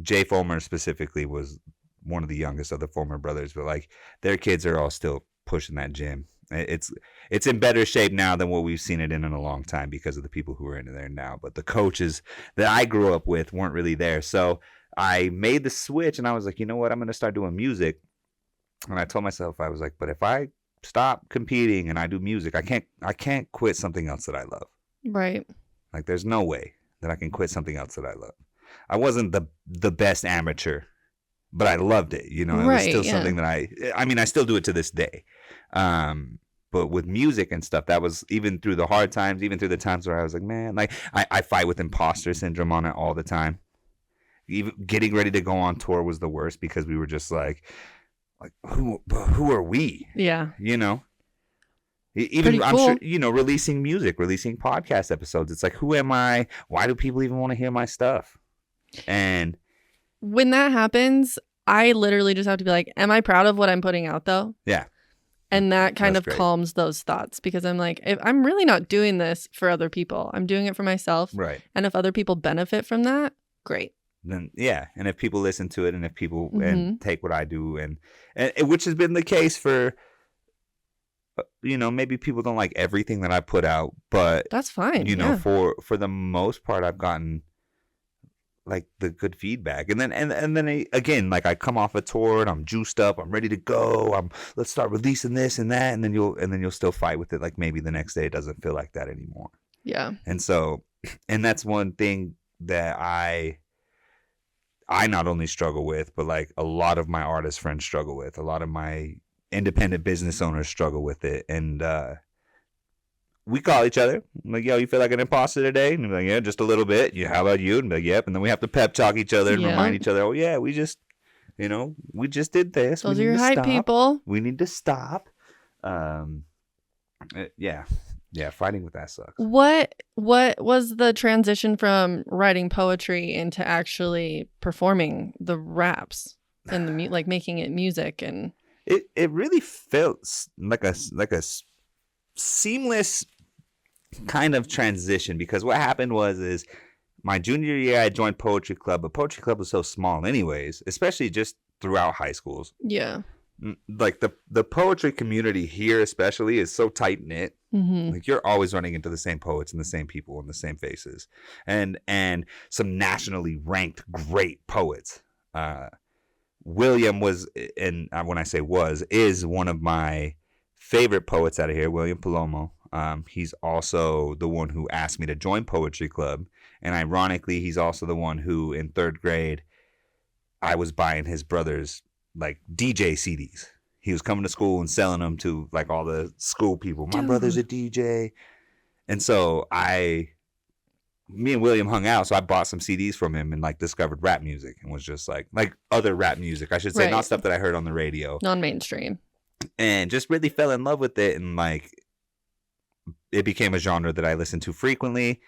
Jay Fulmer specifically was one of the youngest of the Fulmer brothers, but like their kids are all still pushing that gym. It's in better shape now than what we've seen it in a long time because of the people who are in there now. But the coaches that I grew up with weren't really there. So I made the switch and I was like, you know what? I'm going to start doing music. And I told myself, I was like, but if I stop competing and I do music, I can't quit something else that I love. Right. Like there's no way that I can quit something else that I love. I wasn't the best amateur, but I loved it. You know, it was still something that I still do it to this day. But with music and stuff, that was even through the hard times, even through the times where I was like, man, like I fight with imposter syndrome on it all the time. Even getting ready to go on tour was the worst because we were just like who are we? Yeah. You know? Even cool. I'm sure, you know, releasing music, releasing podcast episodes. It's like, who am I? Why do people even want to hear my stuff? And when that happens, I literally just have to be like, am I proud of what I'm putting out though? Yeah. And that kind of calms those thoughts because I'm like, if I'm really not doing this for other people. I'm doing it for myself. Right. And if other people benefit from that, great. Then yeah, and if people listen to it and if people and take what I do and which has been the case for, you know, maybe people don't like everything that I put out, but that's fine. You know, for the most part, I've gotten like the good feedback, and then again, like I come off a tour and I'm juiced up, I'm ready to go, let's start releasing this and that, and then you'll still fight with it. Like maybe the next day it doesn't feel like that anymore. Yeah. And so, and that's one thing that I not only struggle with, but like a lot of my artist friends struggle with. A lot of my independent business owners struggle with it. And we call each other. I'm like, yo, you feel like an imposter today? And I'm like, yeah, just a little bit. Yeah, how about you? And I'm like, yep. And then we have to pep talk each other and remind each other, oh, yeah, we just did this. Those are your hype people. We need to stop. Yeah, fighting with that sucks. What was the transition from writing poetry into actually performing the raps and the like making it music? And it really felt like a seamless kind of transition because what happened is my junior year I joined Poetry Club, but Poetry Club was so small anyways, especially just throughout high schools. Yeah. Like the poetry community here especially is so tight knit. Like you're always running into the same poets and the same people and the same faces, and some nationally ranked great poets. William was, and when I say was, is one of my favorite poets out of here, William Palomo. He's also the one who asked me to join Poetry Club, and ironically, he's also the one who in third grade I was buying his brother's like DJ CDs. He was coming to school and selling them to like all the school people. My brother's a DJ. And so me and William hung out. So I bought some CDs from him and like discovered rap music and was just like other rap music, I should say, not stuff that I heard on the radio. Non-mainstream. And just really fell in love with it. And like, it became a genre that I listened to frequently.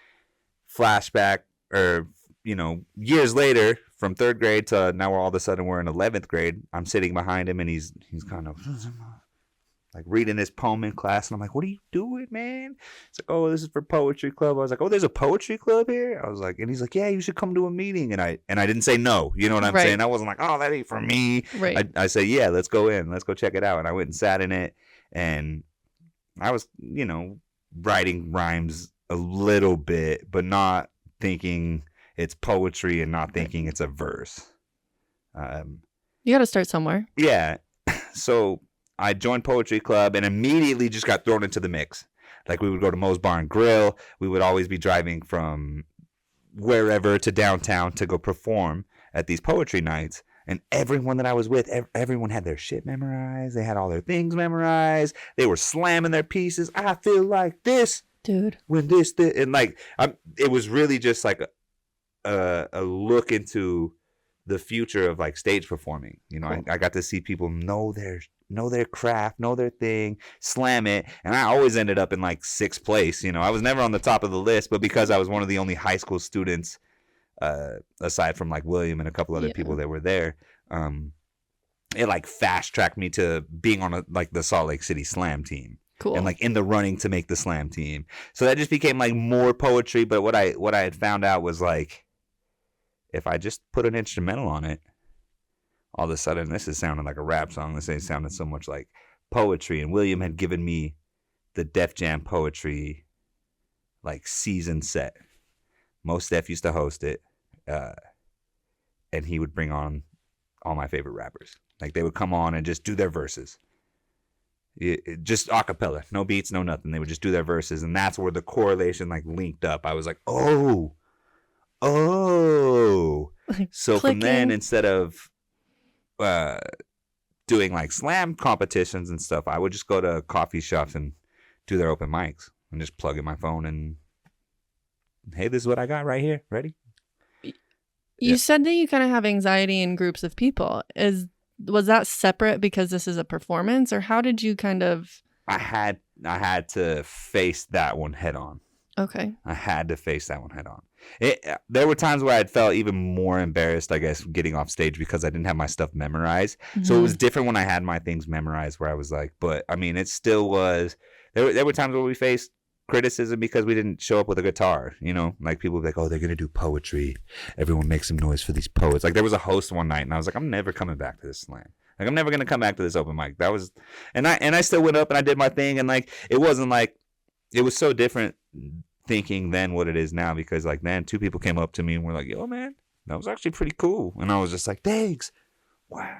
Flashback or, you know, years later, from third grade to now all of a sudden we're in 11th grade, I'm sitting behind him and he's kind of like reading his poem in class. And I'm like, what are you doing, man? It's like, oh, this is for Poetry Club. I was like, oh, there's a Poetry Club here? I was like, and he's like, yeah, you should come to a meeting. And I didn't say no. You know what I'm saying? I wasn't like, oh, that ain't for me. Right. I say, yeah, let's go in. Let's go check it out. And I went and sat in it. And I was, you know, writing rhymes a little bit, but not thinking it's poetry and not thinking it's a verse. You got to start somewhere. Yeah. So I joined Poetry Club and immediately just got thrown into the mix. Like we would go to Moe's Bar and Grill. We would always be driving from wherever to downtown to go perform at these poetry nights. And everyone that I was with, everyone had their shit memorized. They had all their things memorized. They were slamming their pieces. I feel like this. Dude. When this. And like, it was really just like a look into the future of like stage performing. You know, cool. I got to see people know their craft, know their thing, slam it. And I always ended up in like 6th place. You know, I was never on the top of the list, but because I was one of the only high school students, aside from like William and a couple other people that were there, it like fast tracked me to being on like the Salt Lake City Slam team. Cool. And like in the running to make the Slam team. So that just became like more poetry. But what I had found out was like, if I just put an instrumental on it, all of a sudden this is sounding like a rap song. This ain't sounding so much like poetry, and William had given me the Def Jam poetry like season set. Most Def used to host it, and he would bring on all my favorite rappers. Like they would come on and just do their verses. Just a cappella, no beats, no nothing. They would just do their verses, and that's where the correlation like linked up. I was like, oh. So from then, instead of doing like slam competitions and stuff, I would just go to coffee shops and do their open mics and just plug in my phone and, hey, this is what I got right here. Ready? You said that you kind of have anxiety in groups of people. Was that separate because this is a performance, or how did you kind of? I had to face that one head on. Okay. I had to face that one head on. There were times where I'd felt even more embarrassed, I guess, getting off stage because I didn't have my stuff memorized. Mm-hmm. So it was different when I had my things memorized, where I was like, but I mean, it still was. There were times where we faced criticism because we didn't show up with a guitar, you know, like people would be like, oh, they're going to do poetry. Everyone makes some noise for these poets. Like there was a host one night and I was like, I'm never coming back to this slam. Like I'm never going to come back to this open mic. That was, and I still went up and I did my thing. And like, it wasn't like, it was so different thinking than what it is now, because like then two people came up to me and were like, yo man, that was actually pretty cool. And I was just like, thanks. Wow.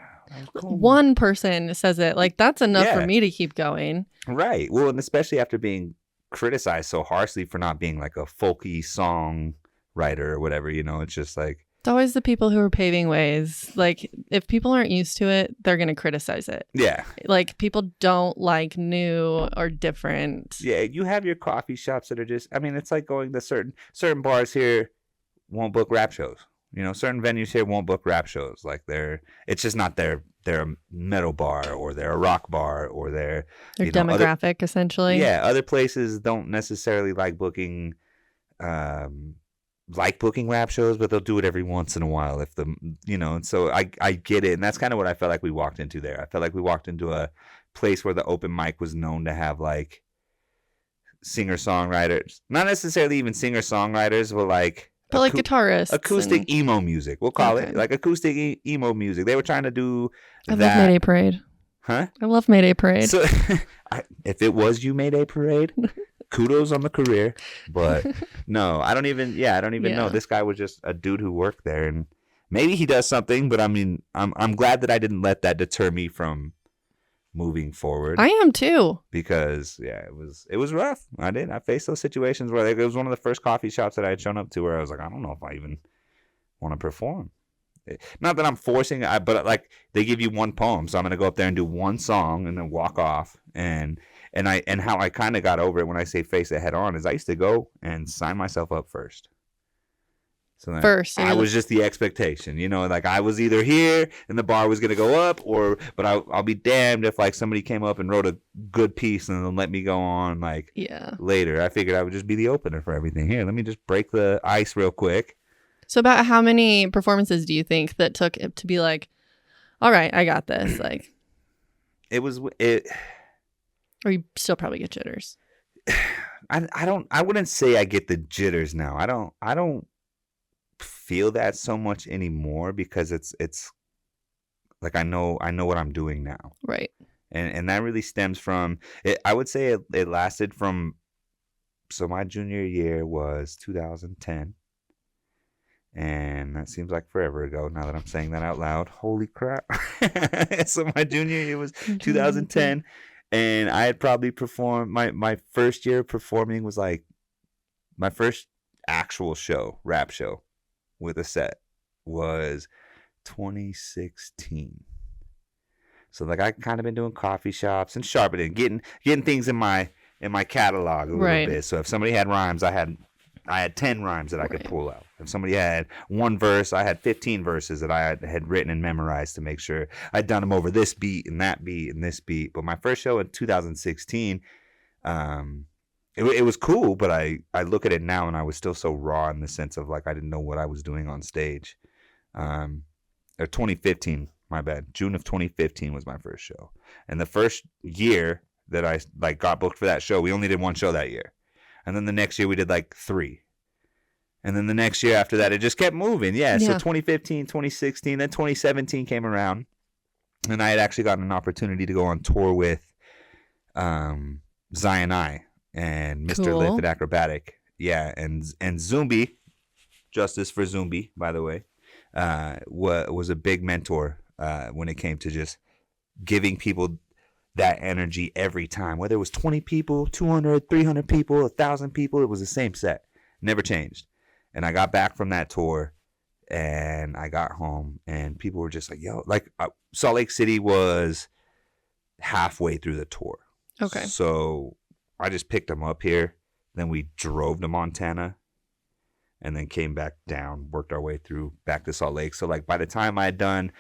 Cool. One person says it, like that's enough for me to keep going. Right. Well, and especially after being criticized so harshly for not being like a folky song writer or whatever, you know, it's just like, it's always the people who are paving ways. Like if people aren't used to it, they're going to criticize it. Yeah. Like people don't like new or different. Yeah. You have your coffee shops that are just, I mean, it's like going to certain bars here won't book rap shows. You know, certain venues here won't book rap shows. Like it's just not they're a metal bar or they're a rock bar or they're demographic essentially. Yeah, other places don't necessarily like booking rap shows, but they'll do it every once in a while if and so I get it, and that's kind of what I felt like we walked into there. I felt like we walked into a place where the open mic was known to have like singer-songwriters, not necessarily even singer-songwriters, but like guitarists. Acoustic emo music, we'll call it. Like acoustic emo music. They were trying to do I love Mayday Parade. Huh? I love Mayday Parade. So, if it was you Mayday Parade, kudos on the career. But no, I don't even know. This guy was just a dude who worked there, and maybe he does something, but I mean, I'm glad that I didn't let that deter me from moving forward. I am too. Because it was rough. I faced those situations where it was one of the first coffee shops that I had shown up to where I was like, I don't know if I even want to perform. Not that I'm forcing it, but like they give you one poem, so I'm gonna go up there and do one song and then walk off. And how I kind of got over it when I say face it head on is I used to go and sign myself up first. So then I was just the expectation, you know, like I was either here and the bar was going to go up but I'll be damned if like somebody came up and wrote a good piece and then let me go on like later. I figured I would just be the opener for everything. Here, let me just break the ice real quick. So about how many performances do you think that took it to be like, all right, I got this? Like or you still probably get jitters. I wouldn't say I get the jitters now. I don't feel that so much anymore because it's like I know what I'm doing now, right? And that really stems from it. I would say it lasted from, so my junior year was 2010, and that seems like forever ago now that I'm saying that out loud. Holy crap. So my junior year was 2010, and I had probably performed my first year performing was like my first actual rap show with a set was 2016. So like I kind of been doing coffee shops and sharpening, getting things in my catalog a little bit. So if somebody had rhymes, I had 10 rhymes that I could pull out. If somebody had one verse, I had 15 verses that I had written and memorized to make sure I'd done them over this beat and that beat and this beat. But my first show in 2016, it was cool, but I look at it now and I was still so raw in the sense of like I didn't know what I was doing on stage. Or 2015, my bad. June of 2015 was my first show. And the first year that I like got booked for that show, we only did one show that year. And then the next year we did like 3. And then the next year after that, it just kept moving. Yeah. So 2015, 2016, then 2017 came around. And I had actually gotten an opportunity to go on tour with Zion I and Mr. Cool. Lift and Acrobatic. Yeah, and Zumbi, justice for Zumbi, by the way, was a big mentor when it came to just giving people that energy every time. Whether it was 20 people, 200, 300 people, 1,000 people, it was the same set. Never changed. And I got back from that tour and I got home and people were just like, yo, like Salt Lake City was halfway through the tour. Okay. So I just picked them up here. Then we drove to Montana and then came back down, worked our way through back to Salt Lake. So like by the time I had done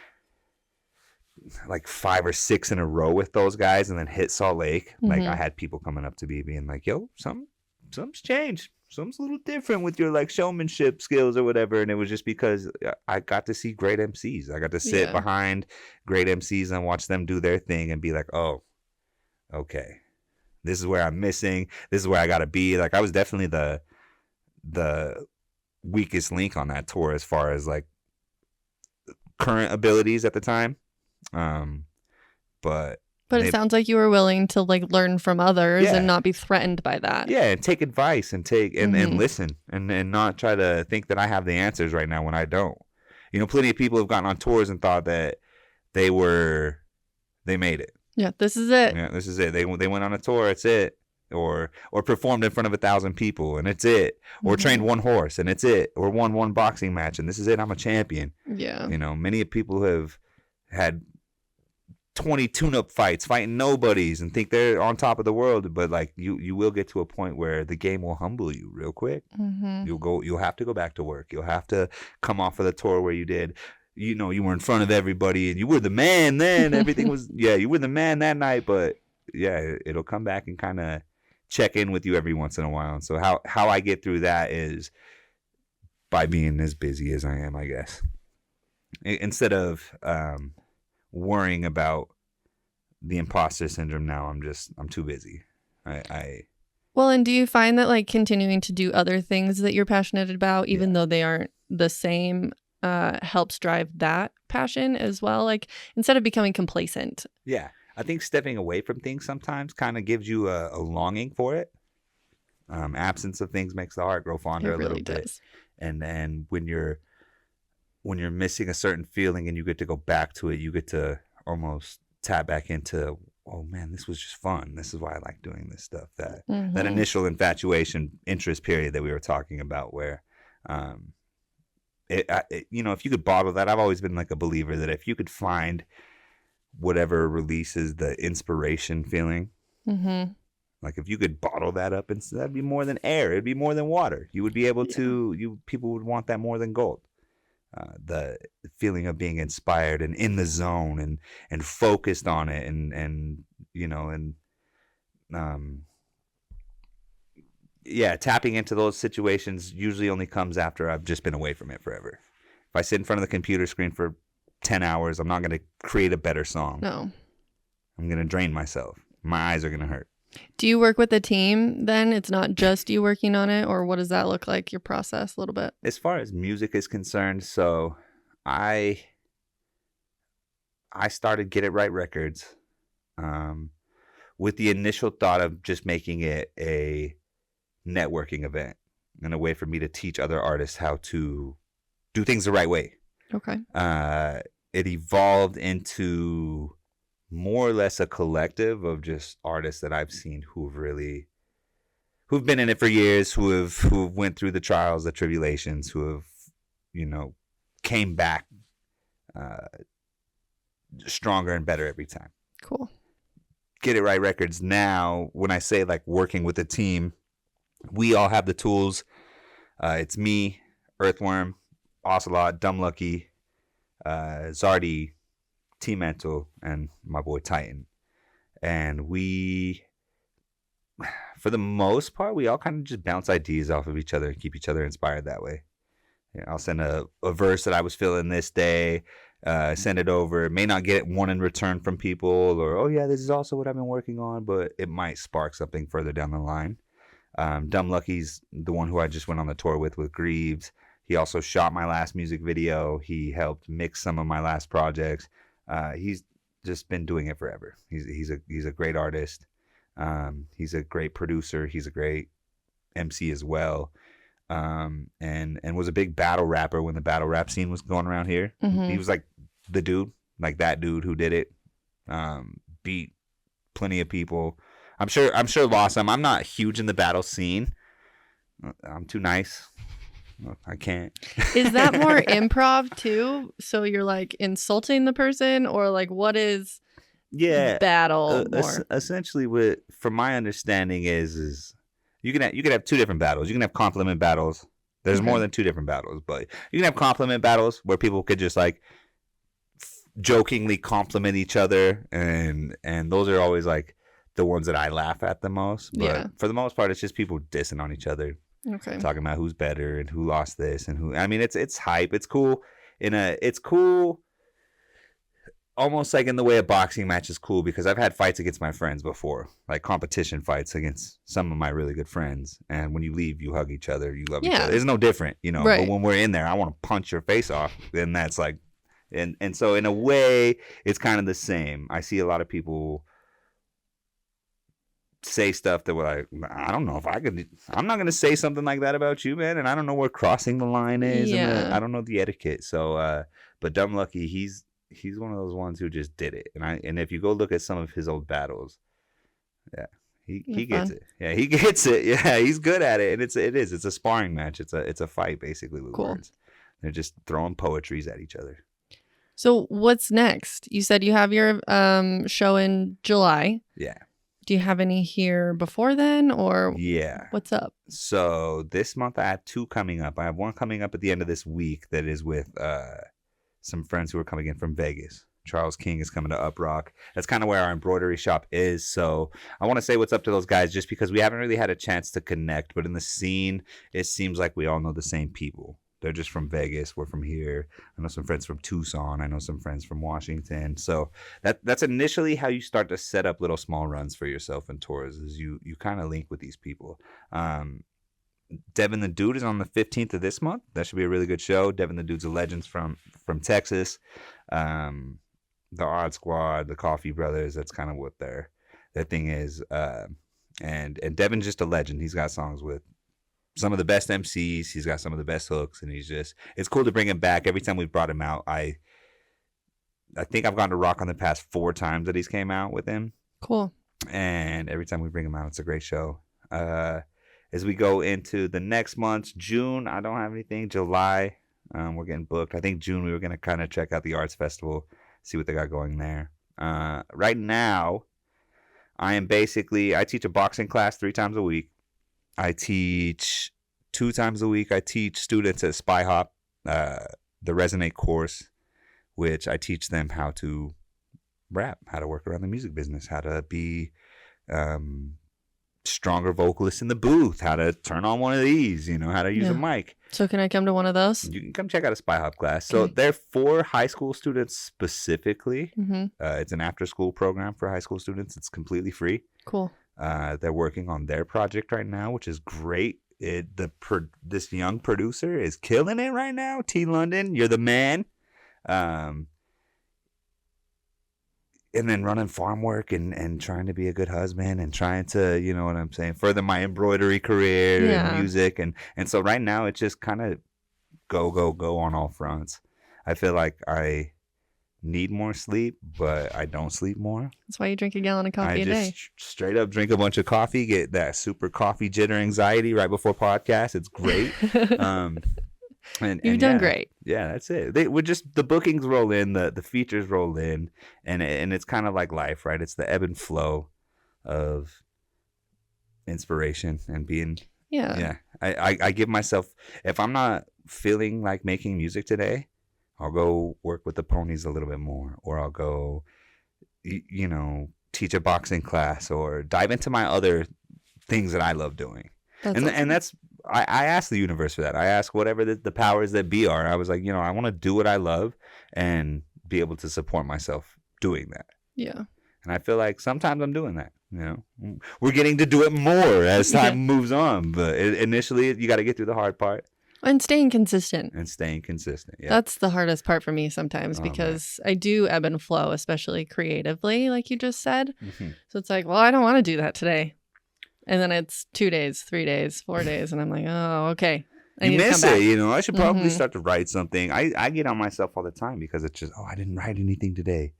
like 5 or 6 in a row with those guys and then hit Salt Lake, like I had people coming up to me being like, yo, something's changed. Something's a little different with your like showmanship skills or whatever. And it was just because I got to see great MCs. I got to sit behind great MCs and watch them do their thing and be like, oh, okay, this is where I'm missing. This is where I got to be. Like I was definitely the weakest link on that tour as far as like current abilities at the time. But it sounds like you were willing to like learn from others and not be threatened by that. Yeah, and take advice and and listen and not try to think that I have the answers right now when I don't. You know, plenty of people have gotten on tours and thought that they made it. Yeah, this is it. Yeah, this is it. They went on a tour, it's it. Or performed in front of 1,000 people and it's it. Or trained one horse and it's it. Or won one boxing match and this is it. I'm a champion. Yeah. You know, many people have had 20 tune-up fights fighting nobodies and think they're on top of the world, but like you will get to a point where the game will humble you real quick. You'll have to go back to work. You'll have to come off of the tour where you did, you know, you were in front of everybody and you were the man then. Everything was you were the man that night, but it'll come back and kind of check in with you every once in a while. And so how I get through that is by being as busy as I am, I guess, instead of worrying about the imposter syndrome. Now I'm too busy. Well, and do you find that like continuing to do other things that you're passionate about, even though they aren't the same, helps drive that passion as well? Like instead of becoming complacent. Yeah. I think stepping away from things sometimes kind of gives you a longing for it. Absence of things makes the heart grow fonder a little bit. And then when you're missing a certain feeling and you get to go back to it, you get to almost tap back into, oh man, this was just fun. This is why I like doing this stuff. That initial infatuation interest period that we were talking about, where, you know, if you could bottle that, I've always been like a believer that if you could find whatever releases the inspiration feeling, like if you could bottle that up, and that'd be more than air. It'd be more than water. You would be able to. People would want that more than gold. The feeling of being inspired and in the zone and focused on it and you know and tapping into those situations usually only comes after I've just been away from it forever. If I sit in front of the computer screen for 10 hours, I'm not going to create a better song. No. I'm going to drain myself. My eyes are going to hurt. Do you work with a team then? It's not just you working on it, or what does that look like, your process a little bit? As far as music is concerned, so I started Get It Right Records with the initial thought of just making it a networking event and a way for me to teach other artists how to do things the right way. Okay. It evolved into more or less a collective of just artists that I've seen who've been in it for years, who went through the trials, the tribulations, who have, you know, came back stronger and better every time. Cool. Get It Right Records now, when I say like working with a team, we all have the tools. It's me, Earthworm, Ocelot, Dumb Lucky, Zardy, T-Mental, and my boy Titan. And we, for the most part, we all kind of just bounce ideas off of each other and keep each other inspired that way. I'll send a verse that I was feeling this day, send it over. It may not get one in return from people, or, oh yeah, this is also what I've been working on, but it might spark something further down the line. Dumb Lucky's the one who I just went on the tour with Greaves. He also shot my last music video. He helped mix some of my last projects. He's just been doing it forever. He's a great artist. He's a great producer. He's a great MC as well. And was a big battle rapper when the battle rap scene was going around here. He was like the dude, like that dude who did it. Beat plenty of people. I'm sure lost some. I'm not huge in the battle scene. I'm too nice. I can't. Is that more improv too? So you're like insulting the person, or like what is battle more? Essentially, what from my understanding is you can have two different battles. You can have compliment battles. There's more than two different battles, but you can have compliment battles where people could just like jokingly compliment each other, and those are always like the ones that I laugh at the most. But for the most part, it's just people dissing on each other, talking about who's better and who lost this and who. I mean, it's hype. It's cool. It's cool. Almost like in the way a boxing match is cool, because I've had fights against my friends before, like competition fights against some of my really good friends. And when you leave, you hug each other, you love each other. It's no different, you know. Right. But when we're in there, I want to punch your face off, and that's like. And so in a way, it's kind of the same. I see a lot of people say stuff that were like, I don't know if I could. I'm not going to say something like that about you, man. And I don't know where crossing the line is. And I don't know the etiquette. So, but Dumb Lucky, he's one of those ones who just did it. And if you go look at some of his old battles, he gets it. Yeah, he gets it. Yeah, he's good at it. And it's a sparring match. It's a fight basically with words. They're just throwing poetries at each other. So what's next? You said you have your show in July. Yeah. Do you have any here before then, or what's up? So this month I have two coming up. I have one coming up at the end of this week that is with some friends who are coming in from Vegas. Charles King is coming to Up Rock. That's kind of where our embroidery shop is. So I want to say what's up to those guys just because we haven't really had a chance to connect. But in the scene, it seems like we all know the same people. They're just from Vegas. We're from here. I know some friends from Tucson. I know some friends from Washington. So that's initially how you start to set up little small runs for yourself in tours, is you kind of link with these people. Devin the Dude is on the 15th of this month. That should be a really good show. Devin the Dude's a legend from Texas. The Odd Squad, the Coffee Brothers, that's kind of what their thing is. And Devin's just a legend. He's got songs with some of the best MCs. He's got some of the best hooks, and it's cool to bring him back. Every time we've brought him out, I think I've gone to Rock on the past 4 times that he's came out with him. Cool. And every time we bring him out, it's a great show. As we go into the next month, June, I don't have anything. July, we're getting booked. I think June, we were going to kind of check out the Arts Festival, see what they got going there. Right now, I teach a boxing class 3 times a week. I teach 2 times a week. I teach students at Spy Hop, the Resonate course, which I teach them how to rap, how to work around the music business, how to be stronger vocalists in the booth, how to turn on one of these, how to use a mic. So can I come to one of those? You can come check out a Spy Hop class. So they're for high school students specifically. Mm-hmm. It's an after-school program for high school students. It's completely free. Cool. They're working on their project right now, which is great. This young producer is killing it right now. T. London, you're the man. And then running farm work and trying to be a good husband and trying to, you know what I'm saying, further my embroidery career and music. And so right now it's just kind of go on all fronts. I feel like I need more sleep, but I don't sleep more. That's why you drink a gallon of coffee a day. I just straight up drink a bunch of coffee, get that super coffee jitter anxiety right before podcast. It's great. You've done great. Yeah, that's it. The bookings roll in, the features roll in, and it's kind of like life, right? It's the ebb and flow of inspiration and being. Yeah. I give myself, if I'm not feeling like making music today, I'll go work with the ponies a little bit more, or I'll go, teach a boxing class, or dive into my other things that I love doing. And that's, I ask the universe for that. I ask whatever the powers that be are. I was like, I want to do what I love and be able to support myself doing that. Yeah. And I feel like sometimes I'm doing that. We're getting to do it more as time moves on. But initially, you got to get through the hard part. And staying consistent. Yeah. That's the hardest part for me sometimes Oh, because I do ebb and flow, especially creatively, like you just said. Mm-hmm. So it's like, well, I don't want to do that today. And then it's 2 days, 3 days, 4 days. And I'm like, oh, okay. I You need to come miss back. it, you know. I should probably Mhm. start to write something. I get on myself all the time because it's just, I didn't write anything today.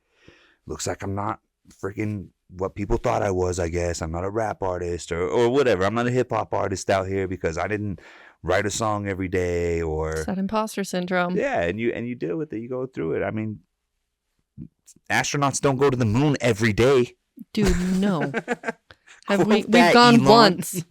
Looks like I'm not freaking what people thought I was, I guess. I'm not a rap artist or whatever. I'm not a hip hop artist out here because I didn't write a song every day or It's that imposter syndrome. yeah, and you deal with it. You go through it. I mean, astronauts don't go to the moon every day. Dude, no. We've That, gone Elon. once.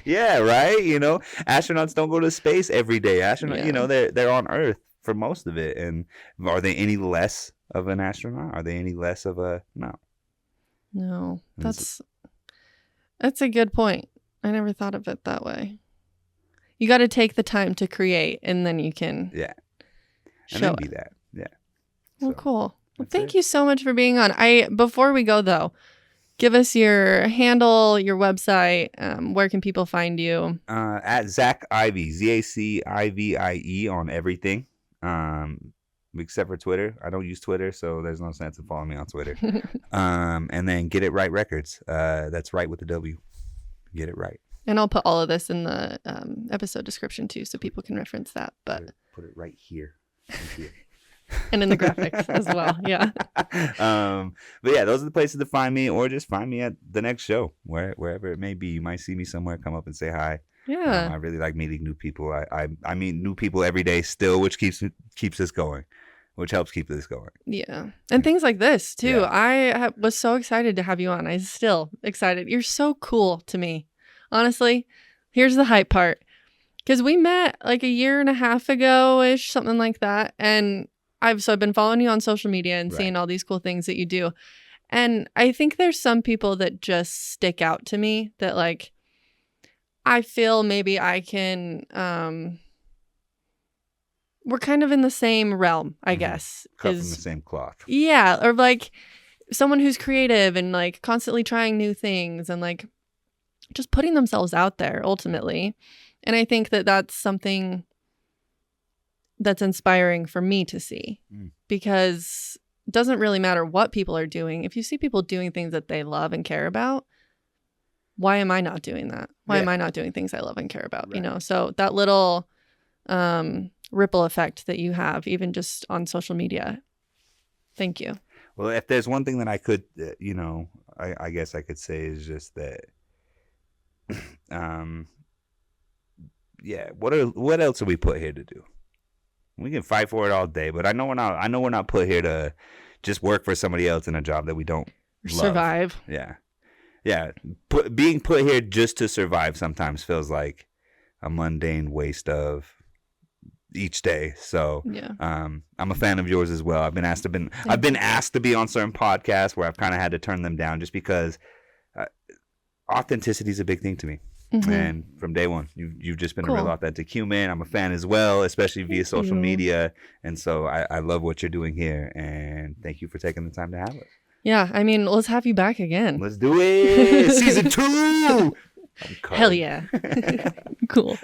Yeah, right. You know, astronauts don't go to space every day. Yeah. You know, they're on Earth for most of it. And are they any less of an astronaut? Are they any less of a no? No, that's a good point. I never thought of it that way. You got to take the time to create, and then you can and show then it. be that. Yeah. Well, So, cool. Well, that's thank it. you so much for being on. Before we go though, give us your handle, your website. Where can people find you? At Zac Ivie, ZACIVIE on everything. Except for Twitter. I don't use Twitter, so there's no sense in following me on Twitter. And then Get It Right Records. That's right with the W. Get it right. And I'll put all of this in the episode description too, so people can reference that. But put it right here. and in the graphics as well. Yeah. But yeah, those are the places to find me, or just find me at the next show, wherever it may be. You might see me somewhere. Come up and say hi. Yeah. I really like meeting new people. I meet new people every day still, which keeps us going, which helps keep this going. Yeah. And things like this too. Yeah. I was so excited to have you on. I'm still excited. You're so cool to me. Honestly, here's the hype part. Because we met like a year and a half ago-ish, something like that. And I've been following you on social media and seeing all these cool things that you do. And I think there's some people that just stick out to me that like, I feel maybe I can, we're kind of in the same realm, I guess. Cut from the same cloth. Yeah. Or like someone who's creative and like constantly trying new things and like just putting themselves out there ultimately. And I think that that's something that's inspiring for me to see because it doesn't really matter what people are doing. If you see people doing things that they love and care about, why am I not doing that? Why am I not doing things I love and care about? Right. You know, so that little ripple effect that you have, even just on social media. Thank you. Well, if there's one thing that I could, I guess I could say is just that, what else are we put here to do? We can fight for it all day, but I know we're not put here to just work for somebody else in a job that we don't survive. Yeah. Yeah, being put here just to survive sometimes feels like a mundane waste of each day. So, yeah. I'm a fan of yours as well. I've been asked to be on certain podcasts where I've kind of had to turn them down just because authenticity is a big thing to me. Mm-hmm. And from day one, you've just been a real authentic human. I'm a fan as well, especially via social media. And so I love what you're doing here. And thank you for taking the time to have us. Yeah, I mean, let's have you back again. Let's do it. Season 2. Hell yeah. Cool.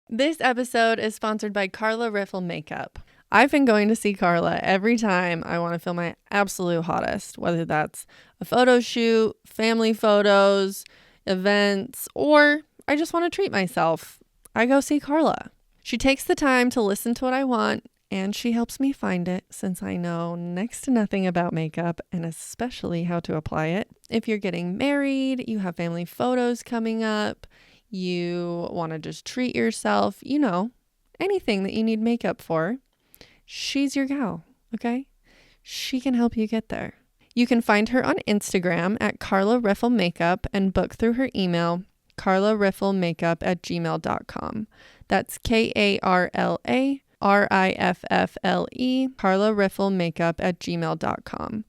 This episode is sponsored by Carla Riffle Makeup. I've been going to see Carla every time I want to feel my absolute hottest, whether that's a photo shoot, family photos, events, or I just want to treat myself. I go see Carla. She takes the time to listen to what I want, and she helps me find it since I know next to nothing about makeup and especially how to apply it. If you're getting married, you have family photos coming up, you want to just treat yourself, anything that you need makeup for, she's your gal, okay? She can help you get there. You can find her on Instagram at Carla Riffle Makeup and book through her email, carlarifflemakeup@gmail.com. That's KARLA RIFFLE, carlarifflemakeup@gmail.com.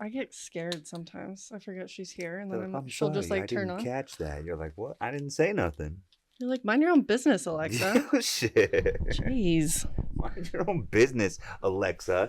I get scared sometimes. I forget she's here, and They're then like, I'm she'll sorry, just like I turn didn't on. catch that. You're like, what? I didn't say nothing. You're like, mind your own business, Alexa. Shit. Jeez. Mind your own business, Alexa.